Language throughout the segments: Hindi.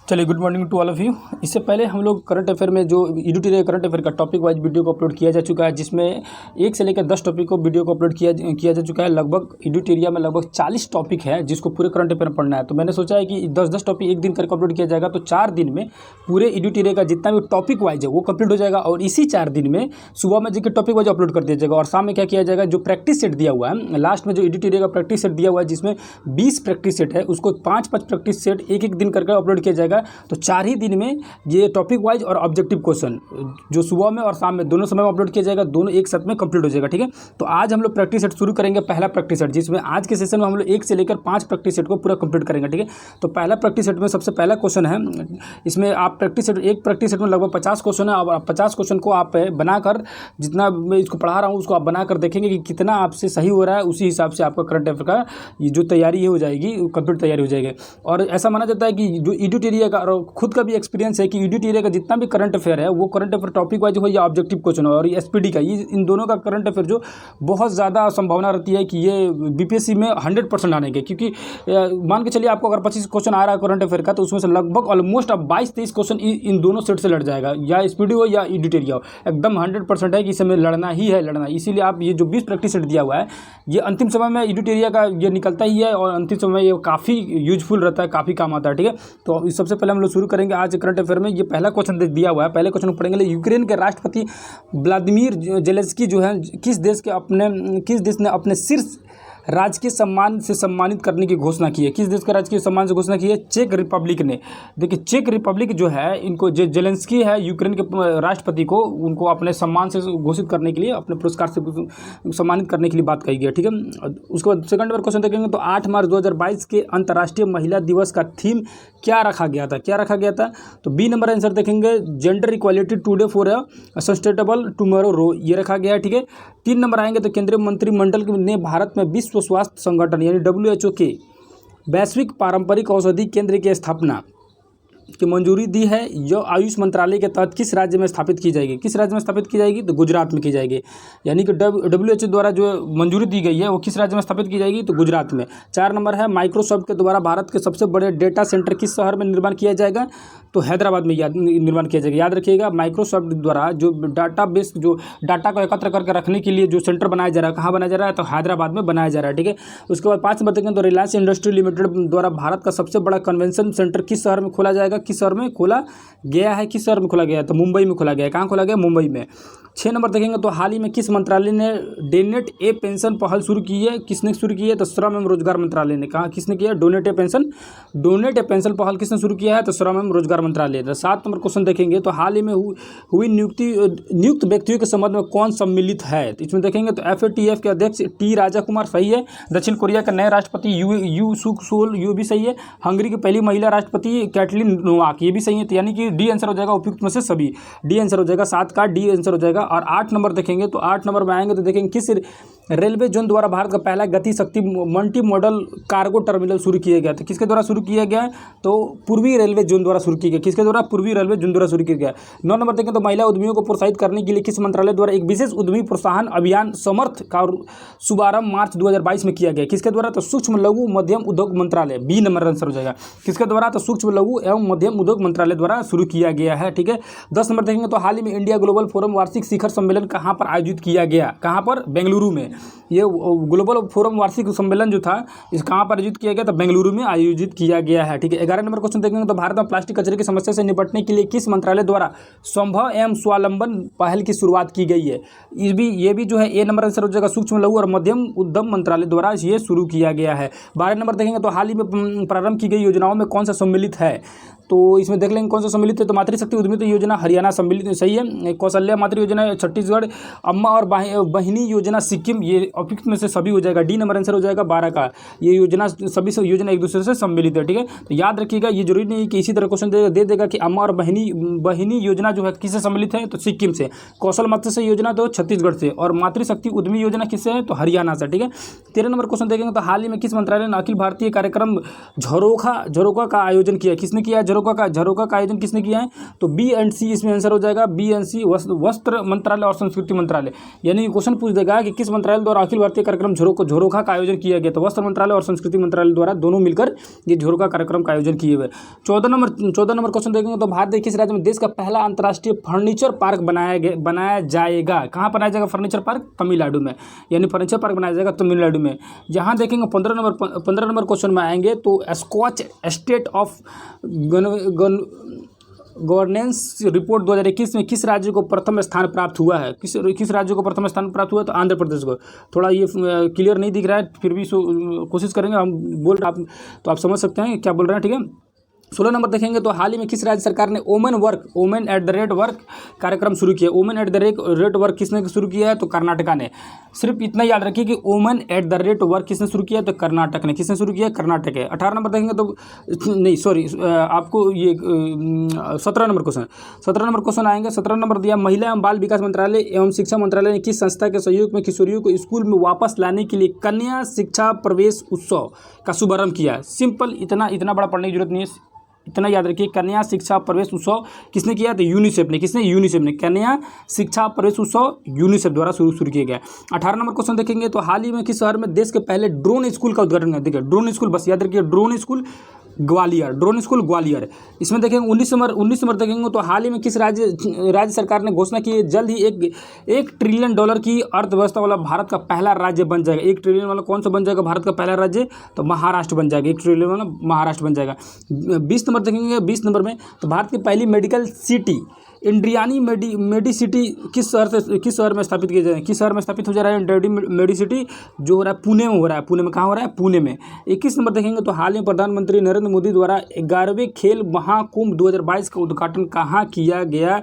चलिए, good morning to all of you. इससे पहले हम लोग करंट अफेयर में जो ईडीटी करंट अफेयर का टॉपिक वाइज वीडियो को अपलोड किया जा चुका है, जिसमें 1 से लेकर 10 टॉपिक को वीडियो को अपलोड किया जा चुका है। लगभग ईडीटेरिया में लगभग 40 टॉपिक है जिसको पूरे करंट अफेयर में पढ़ना है। तो मैंने सोचा है कि 10-10 टॉपिक एक दिन करके अपलोड किया जाएगा, तो 4 दिन में पूरे ईडीटेरिया का जितना भी टॉपिक वाइज है वो कंप्लीट हो जाएगा। और इसी 4 दिन में सुबह में जिसके टॉपिक वाइज अपलोड कर दिया जाएगा और शाम में क्या किया जाएगा, जो प्रैक्टिस सेट दिया हुआ है लास्ट में, जो ईडीटेरिया का प्रैक्टिस सेट दिया हुआ है जिसमें 20 प्रैक्टिस सेट है, उसको 5-5 प्रैक्टिस सेट एक दिन करके अपलोड किया जाएगा। तो 4 ही दिन में ये टॉपिक वाइज और ऑब्जेक्टिव क्वेश्चन जो सुबह में और शाम में दोनों समय में अपलोड किया जाएगा, दोनों एक साथ में कंप्लीट हो जाएगा। ठीक है, तो आज हम लोग प्रैक्टिस सेट शुरू करेंगे। पहला प्रैक्टिस सेट, जिसमें आज के सेशन में हम लोग 1 से लेकर 5 प्रैक्टिस सेट को पूरा कंप्लीट करेंगे। ठीक है, तो पहला प्रैक्टिस सेट में सबसे पहला क्वेश्चन है, इसमें आप प्रैक्टिस सेट, एक प्रैक्टिस सेट में लगभग 50 क्वेश्चन है। अब 50 क्वेश्चन को आप बनाकर, जितना मैं इसको पढ़ा रहा हूँ उसको आप बनाकर देखेंगे कि कितना आपसे सही हो रहा है, उसी हिसाब से आपका करंट अफेयर का ये जो तैयारी है हो जाएगी, कंप्लीट तैयारी हो जाएगी। और ऐसा माना जाता है कि जो ईडीटेरिया का, और खुद का भी एक्सपीरियंस है कि ईडीटेरिया का जितना भी करंट अफेयर है वो करंट अफेयर टॉपिक वाइज हो या ऑब्जेक्टिव क्वेश्चन हो, और एसपीडी का, ये इन दोनों का करंट अफेयर जो बहुत ज़्यादा संभावना रहती है कि ये बीपीएससी में 100% आने के। क्योंकि मान के चलिए आपको अगर 25 क्वेश्चन आ रहा है करंट अफेयर का, तो उसमें से लगभग ऑलमोस्ट अब 22-23 क्वेश्चन इन दोनों सेट से लड़ जाएगा, या एसपीडी हो या ईडीटेरिया हो। एकदम 100% है कि इसमें लड़ना ही है, लड़ना। इसीलिए आप ये जो 20 प्रैक्टिस सेट दिया हुआ है, ये अंतिम समय में ईडीटेरिया का ये निकलता ही है, और अंतिम समय ये काफ़ी यूजफुल रहता है, काफ़ी काम आता है। ठीक है, तो सबसे पहले हम लोग शुरू करेंगे आज करंट अफेयर में। ये पहला क्वेश्चन दिया हुआ है, पहले क्वेश्चन पढ़ेंगे। यूक्रेन के राष्ट्रपति व्लादिमीर जेलेंस्की जो है, किस देश ने अपने शीर्ष राजकीय सम्मान से सम्मानित करने की घोषणा की है? किस देश का राजकीय सम्मान से घोषणा की है? चेक रिपब्लिक ने। देखिए, चेक रिपब्लिक जो है, इनको जेलेंस्की है यूक्रेन के राष्ट्रपति को, उनको अपने सम्मान से घोषित करने के लिए, अपने पुरस्कार से सम्मानित करने के लिए बात कही गई है। ठीक है, उसके बाद सेकंड नंबर क्वेश्चन देखेंगे तो 8 मार्च 2022 के अंतर्राष्ट्रीय महिला दिवस का थीम क्या रखा गया था? तो बी नंबर आंसर देखेंगे, gender equality today for a sustainable tomorrow रो, ये रखा गया है। ठीक है, 3 नंबर आएंगे तो केंद्रीय मंत्रिमंडल ने भारत में विश्व स्वास्थ्य संगठन यानी WHO के वैश्विक पारंपरिक औषधि केंद्र की स्थापना की मंजूरी दी है, जो आयुष मंत्रालय के तहत किस राज्य में स्थापित की जाएगी? किस राज्य में स्थापित की जाएगी? तो गुजरात में की जाएगी। यानी कि WHO द्वारा जो मंजूरी दी गई है वो किस राज्य में स्थापित की जाएगी? तो गुजरात में। 4 नंबर है, माइक्रोसॉफ्ट के द्वारा भारत के सबसे बड़े डेटा सेंटर किस शहर में निर्माण किया जाएगा? तो हैदराबाद में निर्माण किया जाएगा। याद रखिएगा, माइक्रोसॉफ्ट द्वारा जो डाटाबेस, जो डाटा को एकत्र करके रखने के लिए जो सेंटर बनाया जा रहा है, कहाँ बनाया जा रहा है? तो हैदराबाद में बनाया जा रहा है। ठीक है, उसके बाद 5 नंबर देखेंगे तो रिलायंस इंडस्ट्री लिमिटेड द्वारा भारत का सबसे बड़ा कन्वेंशन सेंटर किस शहर में खोला जाएगा? किस शहर में खोला गया है? किस शहर में खोला गया है? तो मुंबई में खोला गया है। कहाँ खोला गया? मुंबई में। 6 नंबर देखेंगे तो हाल ही में किस मंत्रालय ने डोनेट ए पेंशन पहल शुरू की है? किसने शुरू की है? तो श्रम एवं रोजगार मंत्रालय ने। कहा किसने किया? डोनेट ए पेंशन पहल किसने शुरू किया है? तो श्रम एवं रोजगार मंत्रालय। 7 नंबर क्वेश्चन देखेंगे तो हाल ही में हुई नियुक्त व्यक्तियों के संबंध में कौन सम्मिलित है? तो इसमें देखेंगे तो FATF के अध्यक्ष टी राजा कुमार सही है। दक्षिण कोरिया के नए राष्ट्रपति यू सुक सोल, ये भी सही है। हंगरी की पहली महिला राष्ट्रपति कैटलिन नोवाक, ये भी सही है। तो यानी कि डी आंसर हो जाएगा, उपयुक्त में से सभी डी आंसर हो जाएगा। 7 का डी आंसर हो जाएगा। और 8 नंबर देखेंगे तो 8 नंबर में आएंगे तो देखेंगे किस रेलवे जोन द्वारा भारत का पहला गति शक्ति मल्टी मॉडल कार्गो टर्मिनल शुरू किया गया? तो किसके द्वारा शुरू किया गया है? तो पूर्वी रेलवे जोन द्वारा शुरू किया गया। किसके द्वारा? पूर्वी रेलवे जोन द्वारा शुरू किया गया। 9 नंबर देखें तो महिला उद्यमियों को प्रोत्साहित करने के लिए किस मंत्रालय द्वारा एक विशेष उद्यमी प्रोत्साहन अभियान समर्थ का शुभारंभ मार्च 2022 में किया गया? किसके द्वारा? तो सूक्ष्म लघु मध्यम उद्योग मंत्रालय, बी नंबर आंसर हो जाएगा। किसके द्वारा? तो सूक्ष्म लघु एवं मध्यम उद्योग मंत्रालय द्वारा शुरू किया गया है। ठीक है, 10 नंबर देखेंगे तो हाल ही में इंडिया ग्लोबल फोरम वार्षिक शिखर सम्मेलन कहाँ पर आयोजित किया गया? कहाँ पर? बेंगलुरु में। ये ग्लोबल फोरम वार्षिक सम्मेलन जो था, इस कहाँ पर आयोजित किया गया? तो बेंगलुरु में आयोजित किया गया है। ठीक है, 11 नंबर क्वेश्चन देखेंगे तो भारत में प्लास्टिक कचरे की समस्या से निपटने के लिए किस मंत्रालय द्वारा संभव एवं स्वावलंबन पहल की शुरुआत की गई है? ये भी जो है ए नंबर आंसर हो जाएगा, सूक्ष्म लघु और मध्यम उद्यम मंत्रालय द्वारा ये शुरू किया गया है। 12 नंबर देखेंगे तो हाल ही में प्रारंभ की गई योजनाओं में कौन सा सम्मिलित है? तो इसमें देख लेंगे कौन सा सम्मिलित है। तो मातृशक्ति उद्यमिता योजना हरियाणा सम्मिलित, सही है। कौशल्या मातृ योजना छत्तीसगढ़, अम्मा और बहिनी योजना सिक्किम, ये उपयुक्त में से सभी हो जाएगा। डी नंबर आंसर हो जाएगा 12 का। ये योजना, सभी योजना एक दूसरे से सम्मिलित है। ठीक है, तो याद रखिएगा, ये जरूरी नहीं कि इसी तरह क्वेश्चन दे देगा कि अम्मा और बहिनी योजना जो है किससे सम्मिलित है? तो सिक्किम से। कौशल मत्स्य योजना तो छत्तीसगढ़ से। और मातृशक्ति उद्यमी योजना किससे है? तो हरियाणा से। ठीक है, 13 नंबर क्वेश्चन देखेंगे तो हाल ही में किस मंत्रालय ने अखिल भारतीय कार्यक्रम झरोखा का आयोजन किया? किसने किया? झरोखा का आयोजन किसने किया है? तो B&C इसमें आंसर हो जाएगा। B&C वस्त्र मंत्रालय और संस्कृति मंत्रालय, यानी क्वेश्चन पूछ देगा कि किस मंत्रालय द्वारा अखिल भारतीय कार्यक्रम झरोखा का आयोजन किया गया, तो वस्त्र मंत्रालय और संस्कृति मंत्रालय द्वारा दोनों मिलकर ये झरोखा कार्यक्रम का आयोजन किए हुए। 14 नंबर क्वेश्चन देखेंगे तो भारत के किस राज्य में देश का पहला अंतर्राष्ट्रीय फर्नीचर पार्क बनाया जाएगा। कहाँ बनाया जाएगा फर्नीचर पार्क? तमिलनाडु में, यानी फर्नीचर पार्क बनाया जाएगा तमिलनाडु में। जहाँ देखेंगे 15 नंबर क्वेश्चन में आएंगे तो Skoch state of governance report 2021 में किस राज्य को प्रथम स्थान प्राप्त हुआ है? किस राज्य को प्रथम स्थान प्राप्त हुआ? तो आंध्र प्रदेश को। थोड़ा ये क्लियर नहीं दिख रहा है, फिर भी कोशिश करेंगे, हम बोल रहे आप तो आप समझ सकते हैं क्या बोल रहे हैं, ठीक है। 16 नंबर देखेंगे तो हाल ही में किस राज्य सरकार ने women at the rate work कार्यक्रम शुरू किया? Women at the rate work किसने शुरू किया है? तो कर्नाटका ने। सिर्फ इतना याद रखिए कि women at the rate work किसने शुरू किया? तो कर्नाटक ने। किसने शुरू किया? कर्नाटक है। 18 नंबर देखेंगे तो नहीं, सॉरी, आपको ये 17 नंबर क्वेश्चन आएंगे। 17 नंबर दिया, महिला एवं बाल विकास मंत्रालय एवं शिक्षा मंत्रालय ने किस संस्था के सहयोग में किशोरियों को स्कूल में वापस लाने के लिए कन्या शिक्षा प्रवेश उत्सव का शुभारंभ किया? सिंपल, इतना बड़ा पढ़ने की जरूरत नहीं है, इतना याद रखिए। कन्या शिक्षा प्रवेश उत्सव किसने किया? तो यूनिसेफ ने। यूनिसेफ ने। कन्या शिक्षा प्रवेश उत्सव यूनिसेफ द्वारा शुरू किया गया। 18 नंबर क्वेश्चन देखेंगे तो हाल ही में किस शहर में देश के पहले ड्रोन स्कूल का उद्घाटन किया? देखिए ड्रोन स्कूल, बस याद रखिए ड्रोन स्कूल ग्वालियर। इसमें देखेंगे 19 नंबर देखेंगे तो हाल ही में किस राज्य सरकार ने घोषणा की जल्द ही $1 ट्रिलियन की अर्थव्यवस्था वाला भारत का पहला राज्य बन जाएगा। 1 ट्रिलियन वाला कौन सा बन जाएगा भारत का पहला राज्य? तो महाराष्ट्र बन जाएगा। 1 ट्रिलियन वाला महाराष्ट्र बन जाएगा। 20 नंबर देखेंगे, 20 नंबर में तो भारत की पहली मेडिकल सिटी इंद्रियानी मेडिसिटी किस शहर में स्थापित किया जाए? किस शहर में स्थापित हो जा रहा है इंद्रियानी मेडिसिटी? जो हो रहा है पुणे में हो रहा है। पुणे में कहाँ हो रहा है? पुणे में। 21 नंबर देखेंगे तो हाल ही में प्रधानमंत्री नरेंद्र मोदी द्वारा 11वें खेल महाकुंभ 2022 का उद्घाटन कहाँ किया गया?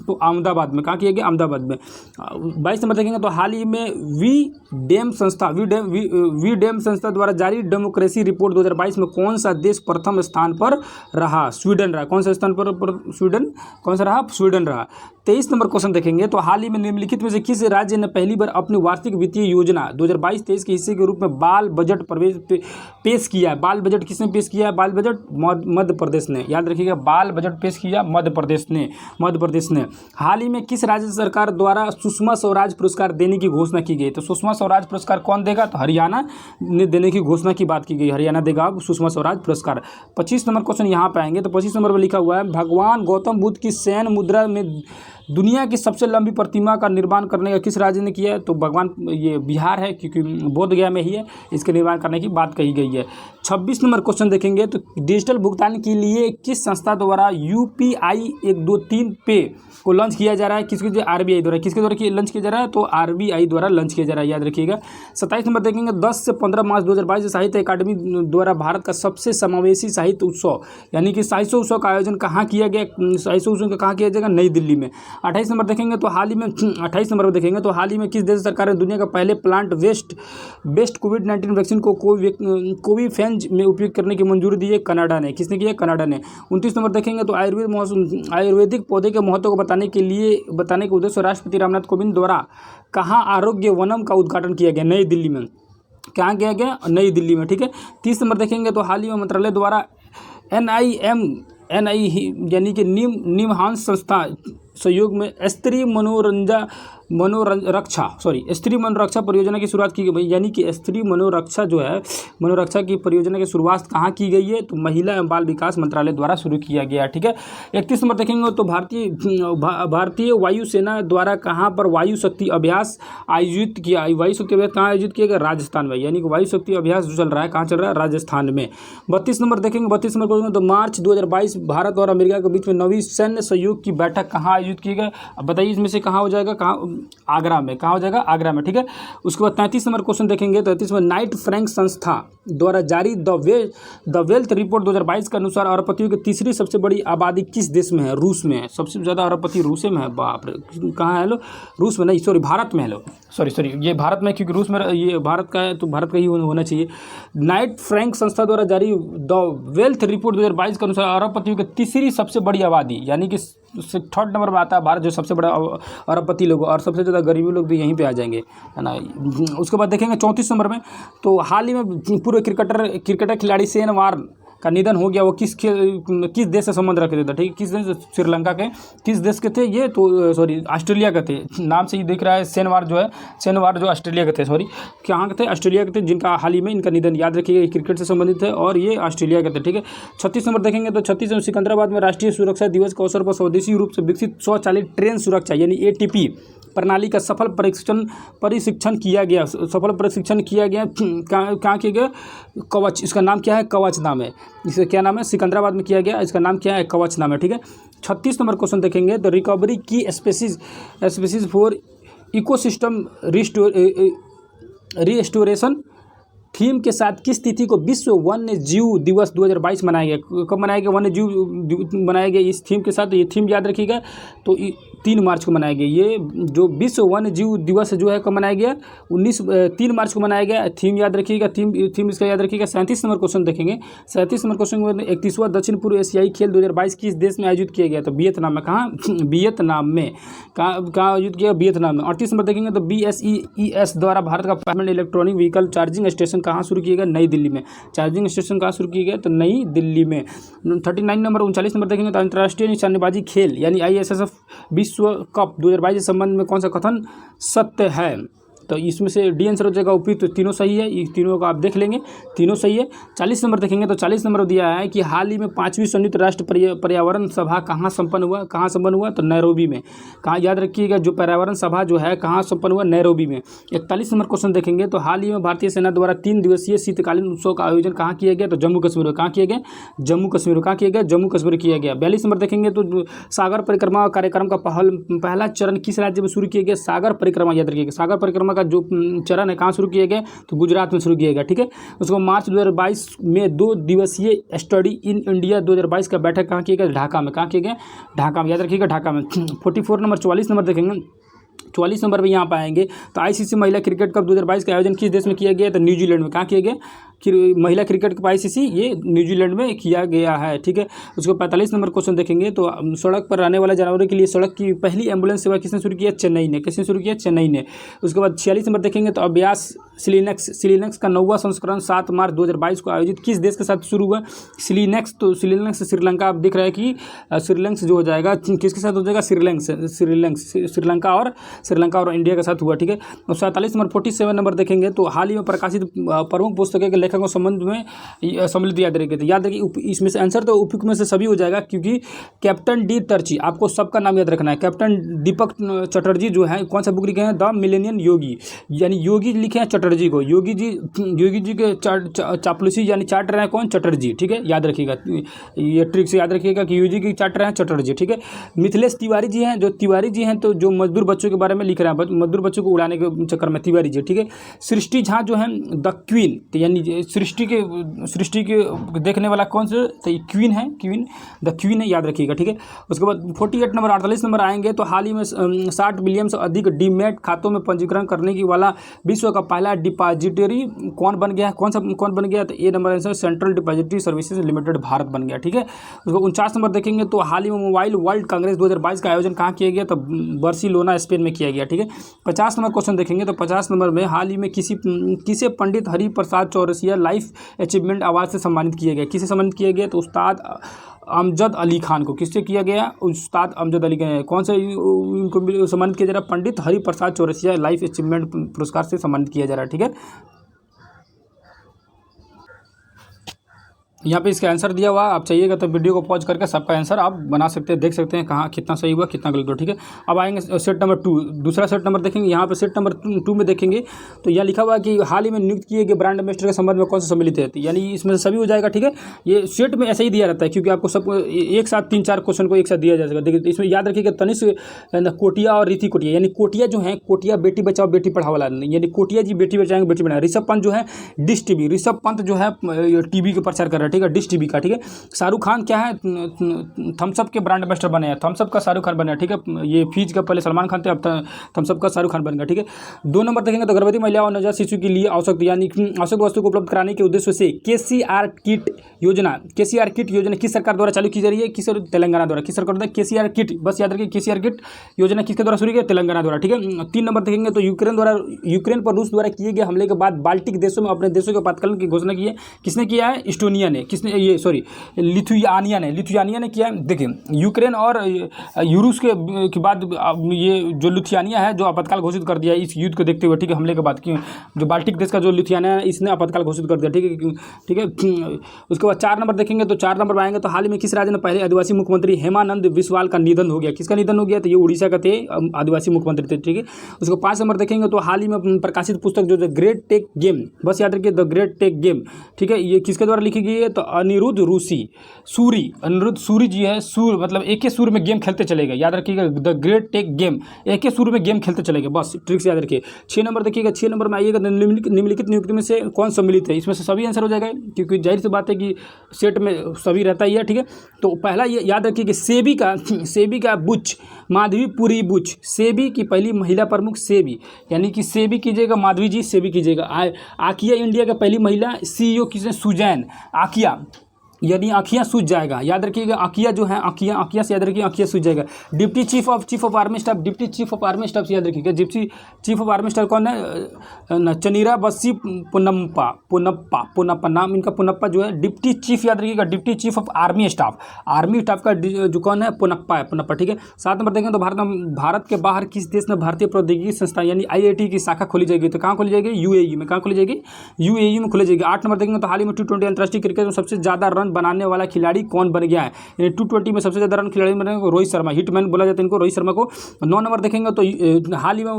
तो अहमदाबाद में। कहाँ किया गया? अहमदाबाद में। 22 नंबर देखेंगे तो हाल ही में वी डैम संस्था द्वारा जारी डेमोक्रेसी रिपोर्ट 2022 में कौन सा देश प्रथम स्थान पर रहा? स्वीडन रहा। कौन सा स्थान पर स्वीडन? कौन सा रहा? स्वीडन रहा। 23 नंबर क्वेश्चन देखेंगे तो हाल ही में निम्नलिखित में से किस राज्य ने पहली बार अपनी वार्षिक वित्तीय योजना 2022-23 के हिस्से के रूप में बाल बजट पेश किया है? बाल बजट किसने पेश किया है? बाल बजट मध्य प्रदेश ने। याद रखिएगा, बाल बजट पेश किया मध्य प्रदेश ने। हाल ही में किस राज्य सरकार द्वारा सुषमा स्वराज पुरस्कार देने की घोषणा की गई? तो सुषमा स्वराज पुरस्कार कौन देगा? तो हरियाणा ने देने की घोषणा की बात की गई। हरियाणा देगा सुषमा स्वराज पुरस्कार। 25 नंबर क्वेश्चन यहाँ पे आएंगे तो 25 नंबर पर लिखा हुआ है, भगवान गौतम बुद्ध की शयन मुद्रा में दुनिया की सबसे लंबी प्रतिमा का निर्माण करने का किस राज्य ने किया है? तो भगवान ये बिहार है, क्योंकि बोध गया में ही है, इसके निर्माण करने की बात कही गई है। 26 नंबर क्वेश्चन देखेंगे तो डिजिटल भुगतान के लिए किस संस्था द्वारा UPI 123 पे को लॉन्च किया जा रहा है? किसके द्वारा? RBI द्वारा। किसके द्वारा लॉन्च किया जा रहा है? तो RBI द्वारा लॉन्च किया जा रहा है, याद रखिएगा। 27 नंबर देखेंगे 10 से 15 मार्च 2022 साहित्य अकादमी द्वारा भारत का सबसे समावेशी साहित्य उत्सव यानी कि साहित्य उत्सव का आयोजन कहाँ किया गया? साहित्य उत्सव का कहाँ किया जाएगा? नई दिल्ली में। 28 नंबर देखेंगे तो हाल ही में 28 नंबर देखेंगे तो हाल ही में किस देश सरकार ने दुनिया का पहले प्लांट बेस्ड कोविड-19 वैक्सीन को कोविफेंज में उपयोग करने की मंजूरी दी है? कनाडा ने। किसने किया? कनाडा ने। 29 नंबर देखेंगे तो आयुर्वेदिक पौधे के महत्व को बताने के उद्देश्य राष्ट्रपति रामनाथ कोविंद द्वारा कहाँ आरोग्य वनम का उद्घाटन किया गया? नई दिल्ली में। कहाँ किया गया? नई दिल्ली में, ठीक है। 30 नंबर देखेंगे तो हाल ही में मंत्रालय द्वारा NI यानी कि निमहांस संस्था सहयोग में स्त्री मनोरक्षा परियोजना की शुरुआत की गई। यानी कि स्त्री मनोरक्षा जो है, मनोरक्षा की परियोजना की शुरुआत कहाँ की गई है? तो महिला एवं बाल विकास मंत्रालय द्वारा शुरू किया गया, ठीक है। 31 नंबर देखेंगे तो भारतीय वायुसेना द्वारा कहाँ पर वायु शक्ति अभ्यास आयोजित किया? वायु शक्ति अभ्यास कहाँ आयोजित किया गया? राजस्थान में। यानी कि वायु शक्ति अभ्यास जो चल रहा है कहाँ चल रहा है? राजस्थान में। 32 नंबर देखेंगे, 32 नंबर तो मार्च 2022 भारत और अमेरिका के बीच में 9वीं सैन्य सहयोग की बैठक कहाँ आयोजित की गई? अब बताइए इसमें से कहाँ हो जाएगा? कहाँ? आगरा में। कहाँ हो जाएगा? आगरा में, ठीक है। उसके बाद 33 नंबर क्वेश्चन देखेंगे तो 33 में नाइट फ्रैंक संस्था द्वारा जारी द वेल्थ रिपोर्ट 2022 के अनुसार अरबपतियों की तीसरी सबसे बड़ी आबादी किस देश में है? रूस में है। सबसे ज़्यादा अरबपति रूस में है। बाप रे, कहाँ है लो? रूस में नहीं, सॉरी भारत में है लो, सॉरी ये भारत में, क्योंकि रूस में ये भारत का है तो भारत का ही होना चाहिए। नाइट फ्रैंक संस्था द्वारा जारी द वेल्थ रिपोर्ट 2022 के अनुसार अरबपतियों की तीसरी सबसे बड़ी आबादी यानी कि 3rd नंबर में आता है भारत, जो सबसे बड़ा अरबपति लोग और सबसे ज़्यादा गरीबी लोग भी यहीं पे आ जाएंगे, है ना। उसके बाद देखेंगे 34 नंबर में तो हाल ही में पूर्व क्रिकेटर खिलाड़ी शेन वार्न का निधन हो गया, वो किस देश से संबंध रखते थे, ठीक है, किस देश, श्रीलंका के किस देश के थे ये, तो सॉरी ऑस्ट्रेलिया के थे, नाम से ही दिख रहा है, सेनवार जो ऑस्ट्रेलिया के थे, सॉरी कहाँ के थे, ऑस्ट्रेलिया के थे, जिनका हाल ही में इनका निधन, याद रखिएगा, क्रिकेट से संबंधित है और ये ऑस्ट्रेलिया के थे, ठीक है। 36 नंबर देखेंगे तो 36 में सिकंदराबाद में राष्ट्रीय सुरक्षा दिवस के अवसर पर स्वदेशी रूप से विकसित स्वचालित ट्रेन सुरक्षा यानी ATP प्रणाली का सफल प्रशिक्षण किया गया, कहाँ किया गया, कवच, इसका नाम क्या है, कवच नाम है, इसे क्या नाम है, सिकंदराबाद में किया गया, इसका नाम क्या है, कवच नाम है, ठीक है। 36 नंबर क्वेश्चन देखेंगे तो रिकवरी की species for ecosystem restoration theme के साथ किस तिथि को विश्व वन्य जीव दिवस 2022 मनाया गया, कब मनाया गया, वन्य जीव मनाया गया इस थीम के साथ, ये थीम याद रखिएगा, तो 3 मार्च को मनाया गया, ये जो विश्व वन्य जीव दिवस जो है कब मनाया गया, 3 मार्च को मनाया गया, थीम याद रखिएगा, थीम इसका याद रखिएगा। 37 नंबर क्वेश्चन देखेंगे, 37 नंबर क्वेश्चन में 31वां दक्षिण पूर्व एशियाई खेल 2022 किस देश में आयोजित किया गया, तो वियतनाम में, कहाँ वियतनाम में, कहाँ आयोजित किया, वियतनाम में। 38 नंबर देखेंगे तो BSEES द्वारा भारत का पहला इलेक्ट्रॉनिक व्हीकल चार्जिंग स्टेशन कहाँ शुरू किया गया, नई दिल्ली में, चार्जिंग स्टेशन कहाँ शुरू किया गया, तो नई दिल्ली में। 39 नंबर 39 नंबर देखेंगे तो अंतर्राष्ट्रीय निशानेबाजी खेल यानी ISSF विश्व कप 2022 के संबंध में कौन सा कथन सत्य है, तो इसमें से डी आंसर हो जाएगा उपयुक्त, तो तीनों सही है, ये तीनों को आप देख लेंगे, तीनों सही है। 40 नंबर देखेंगे तो 40 नंबर दिया है कि हाल ही में 5वीं संयुक्त राष्ट्र पर्यावरण सभा कहाँ संपन्न हुआ, तो नैरोबी में, कहाँ याद रखिएगा, जो पर्यावरण सभा जो है कहाँ संपन्न हुआ, नैरोबी में। 41 नंबर क्वेश्चन देखेंगे तो हाल ही में भारतीय सेना द्वारा 3 दिवसीय शीतकालीन उत्सव का आयोजन कहाँ किया गया, तो जम्मू कश्मीर में, कहाँ किया गया, जम्मू कश्मीर किया गया। 42 नंबर देखेंगे तो सागर परिक्रमा कार्यक्रम का पहला चरण किस राज्य में शुरू किया गया, सागर परिक्रमा याद रखिएगा, सागर परिक्रमा का जो चरण है कहाँ शुरू किया गया, तो गुजरात में शुरू किया गया, ठीक है। उसको मार्च 2022 में 2 दिवसीय स्टडी इन इंडिया 2022 का बैठक कहाँ किया गया, ढाका में, कहाँ किया गया, ढाका में, याद रखिएगा, ढाका में। 44 नंबर 44 नंबर देखेंगे, 44 नंबर पर यहाँ पाएंगे तो ICC महिला क्रिकेट कप 2022 का आयोजन किस देश में किया गया, तो न्यूजीलैंड में, कहाँ किया गया, महिला क्रिकेट कप ICC ये न्यूजीलैंड में किया गया है, ठीक है। उसको 45 नंबर क्वेश्चन देखेंगे तो सड़क पर रहने वाले जानवरों के लिए सड़क की पहली एम्बुलेंस सेवा किसने शुरू किया, चेन्नई ने, किसने शुरू किया, चेन्नई ने। उसके बाद 46 नंबर देखेंगे तो अभ्यास सिलीनेक्स का 9वां संस्करण 7 मार्च 2022 को आयोजित किस देश के साथ शुरू हुआ, सिलीनेक्स, तो सिलीनेक्स श्रीलंका, आप दिख रहा है कि श्रीलंक्स जो हो जाएगा किसके साथ हो जाएगा, श्रीलंका और इंडिया के साथ हुआ, ठीक है। और 47 नंबर 47 नंबर देखेंगे तो हाल ही में प्रकाशित प्रमुख पुस्तकों के लेखकों संबंध में सम्मिलित याद रखिए, तो याद रखिए इसमें से आंसर तो उपयुक्त में से सभी हो जाएगा, क्योंकि कैप्टन डी टर्ची, आपको सबका नाम याद रखना है, कैप्टन दीपक चटर्जी जो है कौन सा बुक लिखे हैं, द मिलेनियम योगी, यानी योगी लिखे हैं चटर्जी को, योगी जी के चापलूसी यानी चाट रहे हैं कौन, चटर्जी, ठीक है, याद रखिएगा, ये ट्रिक से याद रखिएगा कि योगी की चाट रहे हैं चटर्जी, ठीक है। मिथिलेश तिवारी जी हैं, जो तिवारी जी हैं तो जो मजदूर बच्चों के बारे में लिख रहे हैं, मजदूर बच्चों को उड़ाने के चक्कर में तिवारी जी, ठीक है। सृष्टि झा जो है द क्वीन, तो यानी सृष्टि के देखने वाला कौन सा, तो क्वीन है, द क्वीन है, याद रखिएगा, ठीक है। उसके बाद 48 नंबर 48 नंबर आएंगे तो हाल ही में 60 बिलियन से अधिक डीमैट खातों में पंजीकरण करने की वाला विश्व का पहला डिपॉजिटरी कौन बन गया, कौन बन गया, तो A number answer central depository services limited Bharat बन गया, ठीक है। उसको 49 नंबर देखेंगे तो हाल ही में मोबाइल वर्ल्ड कांग्रेस 2022 का आयोजन कहाँ किया गया, तो बार्सिलोना स्पेन में किया गया, ठीक है। 50 नंबर क्वेश्चन देखेंगे तो 50 नंबर में हाल ही में किसे Pandit Hariprasad Chaurasia life achievement award से सम्मानित किया गया, किसे सम्मानित किया गया, तो उस्ताद अमजद अली खान को, किससे किया गया, उस्ताद अमजद अली खान, कौन से इनको सम्मानित किया जा रहा है, पंडित हरिप्रसाद चौरसिया लाइफ अचीवमेंट पुरस्कार से सम्मानित किया जा रहा है, ठीक है। यहाँ पे इसका आंसर दिया हुआ, आप चाहिएगा तो वीडियो को पॉज करके सबका आंसर आप बना सकते हैं, देख सकते हैं कहाँ कितना सही हुआ कितना गलत हुआ, ठीक है। अब आएंगे सेट नंबर 2, दूसरा सेट नंबर देखेंगे, यहाँ पे सेट नंबर 2 में देखेंगे तो यह लिखा हुआ है कि हाल ही में नियुक्त किए गए ब्रांड एम्बेसडर के संबंध में कौन सा सम्मिलित है, यानी इसमें से सभी हो जाएगा, ठीक है। ये सेट में ऐसा ही दिया रहता है क्योंकि आपको सब एक साथ 3-4 क्वेश्चन को एक साथ दिया जा सकता है। देखिए इसमें याद रखिएगा तनिष्क कोटिया और रीति कोटिया, यानी कोटिया जो है, कोटिया बेटी बचाओ बेटी पढ़ाओ वाला, यानी कोटिया जी बेटी बचाएंगे बेटी पढ़ाएंगे। ऋषभ पंत जो है डिश टीवी, ऋषभ पंत जो है टीवी के प्रचार कर रहा है, ठीक है, डिश टीवी का, ठीक है। शाहरुख खान क्या है, थम्सअप के ब्रांड एम्बेसडर बने हैं, थम्सअप का शाहरुख खान बने, ठीक है। ये फीज का पहले सलमान खान थे, अब थम्सअप का शाहरुख खान बन गया, ठीक है। 2 नंबर देखेंगे तो गर्भवती महिला और नवजात शिशु के लिए आवश्यक यानी आवश्यक वस्तु को उपलब्ध कराने के उद्देश्य से KCR किट योजना किस सरकार द्वारा चालू की जा रही है, किस तेलंगाना द्वारा, किस सरकार द्वारा, KCR किट, बस याद रखिए KCR किट योजना किसके द्वारा शुरू की, तेलंगाना द्वारा, ठीक है। 3 नंबर देखेंगे तो यूक्रेन पर रूस द्वारा किए गए हमले के बाद बाल्टिक देशों में अपने देशों के आपातकालीन की घोषणा की है, किसने किया है, इस्टोनिया ने, किसने, ये सॉरी लिथुआनिया ने किया है। देखिए यूक्रेन और यूरूस के बाद ये जो लिथुआनिया है जो आपातकाल घोषित कर दिया इस युद्ध को देखते हुए, ठीक है, हमले के बाद क्यों जो बाल्टिक देश का जो लिथुआनिया है इसने आपातकाल घोषित कर दिया, ठीक है। उसके बाद 4 नंबर देखेंगे तो 4 नंबर में आएंगे तो हाल ही में किस राज्य में पहले आदिवासी मुख्यमंत्री हेमानंद बिस्वाल का निधन हो गया। किसका निधन हो गया? तो ये उड़ीसा का थे, आदिवासी मुख्यमंत्री थे, ठीक है। उसको 5 नंबर देखेंगे तो हाल ही में प्रकाशित पुस्तक जो द ग्रेट टेक गेम, बस याद रखिए द ग्रेट टेक गेम, ठीक है, ये किसके द्वारा लिखी गई है? तो अनिरुद्ध सूरी जी है। सूर मतलब एक के सूर में गेम खेलते चले गए, याद रखिएगा द ग्रेट टेक गेम, एक के सूर में गेम खेलते चले गए, बस ट्रिक से याद रखिए। 6 नंबर देखिएगा, 6 नंबर में आइएगा निम्नलिखित नियुक्ति में से कौन सम्मिलित है? इसमें से सभी आंसर हो जाएगा क्योंकि जाहिर सी बात है कि सेट में सभी रहता ही है, ठीक है। तो पहला ये याद रखिए कि सेबी का बुच माधवीपुरी बुच, सेबी की पहली महिला प्रमुख सेबी, यानी कि सेबी कीजिएगा माधवी जी, सेबी कीजिएगा। आकिया इंडिया का पहली महिला CEO किसने? सुजैन आकिया, यानी आँखियाँ सूझ जाएगा, याद रखिएगा आँखियाँ जो है आँखियाँ से याद रखिए आँखियाँ सूझ जाएगा। Deputy chief of army staff, deputy chief of army staff से याद रखिएगा, deputy chief of army staff कौन है? चनीरा बस्सी पुनप्पा नाम इनका, पुनप्पा जो है डिप्टी चीफ, याद रखिएगा deputy chief of army staff का जो कौन है? पुनप्पा, ठीक है। 7 नंबर देखेंगे तो भारत के बाहर किस देश में भारतीय प्रौद्योगिकी संस्थान यानी IIT की शाखा खोली जाएगी? तो कहाँ खोली जाएगी? UAE में। कहाँ खोली जाएगी? UAE में खोली जाएगी। 8 नंबर देखेंगे तो हाल ही में T20 अंतर्राष्ट्रीय क्रिकेट में सबसे ज़्यादा रन बनाने वाला खिलाड़ी कौन बन गया है? यानी T20 में सबसे ज़्यादा रन खिलाड़ी बने रोहित शर्मा, हिटमैन बोला जाता है इनको, रोहित शर्मा को। 9 नंबर देखेंगे तो हाल ही में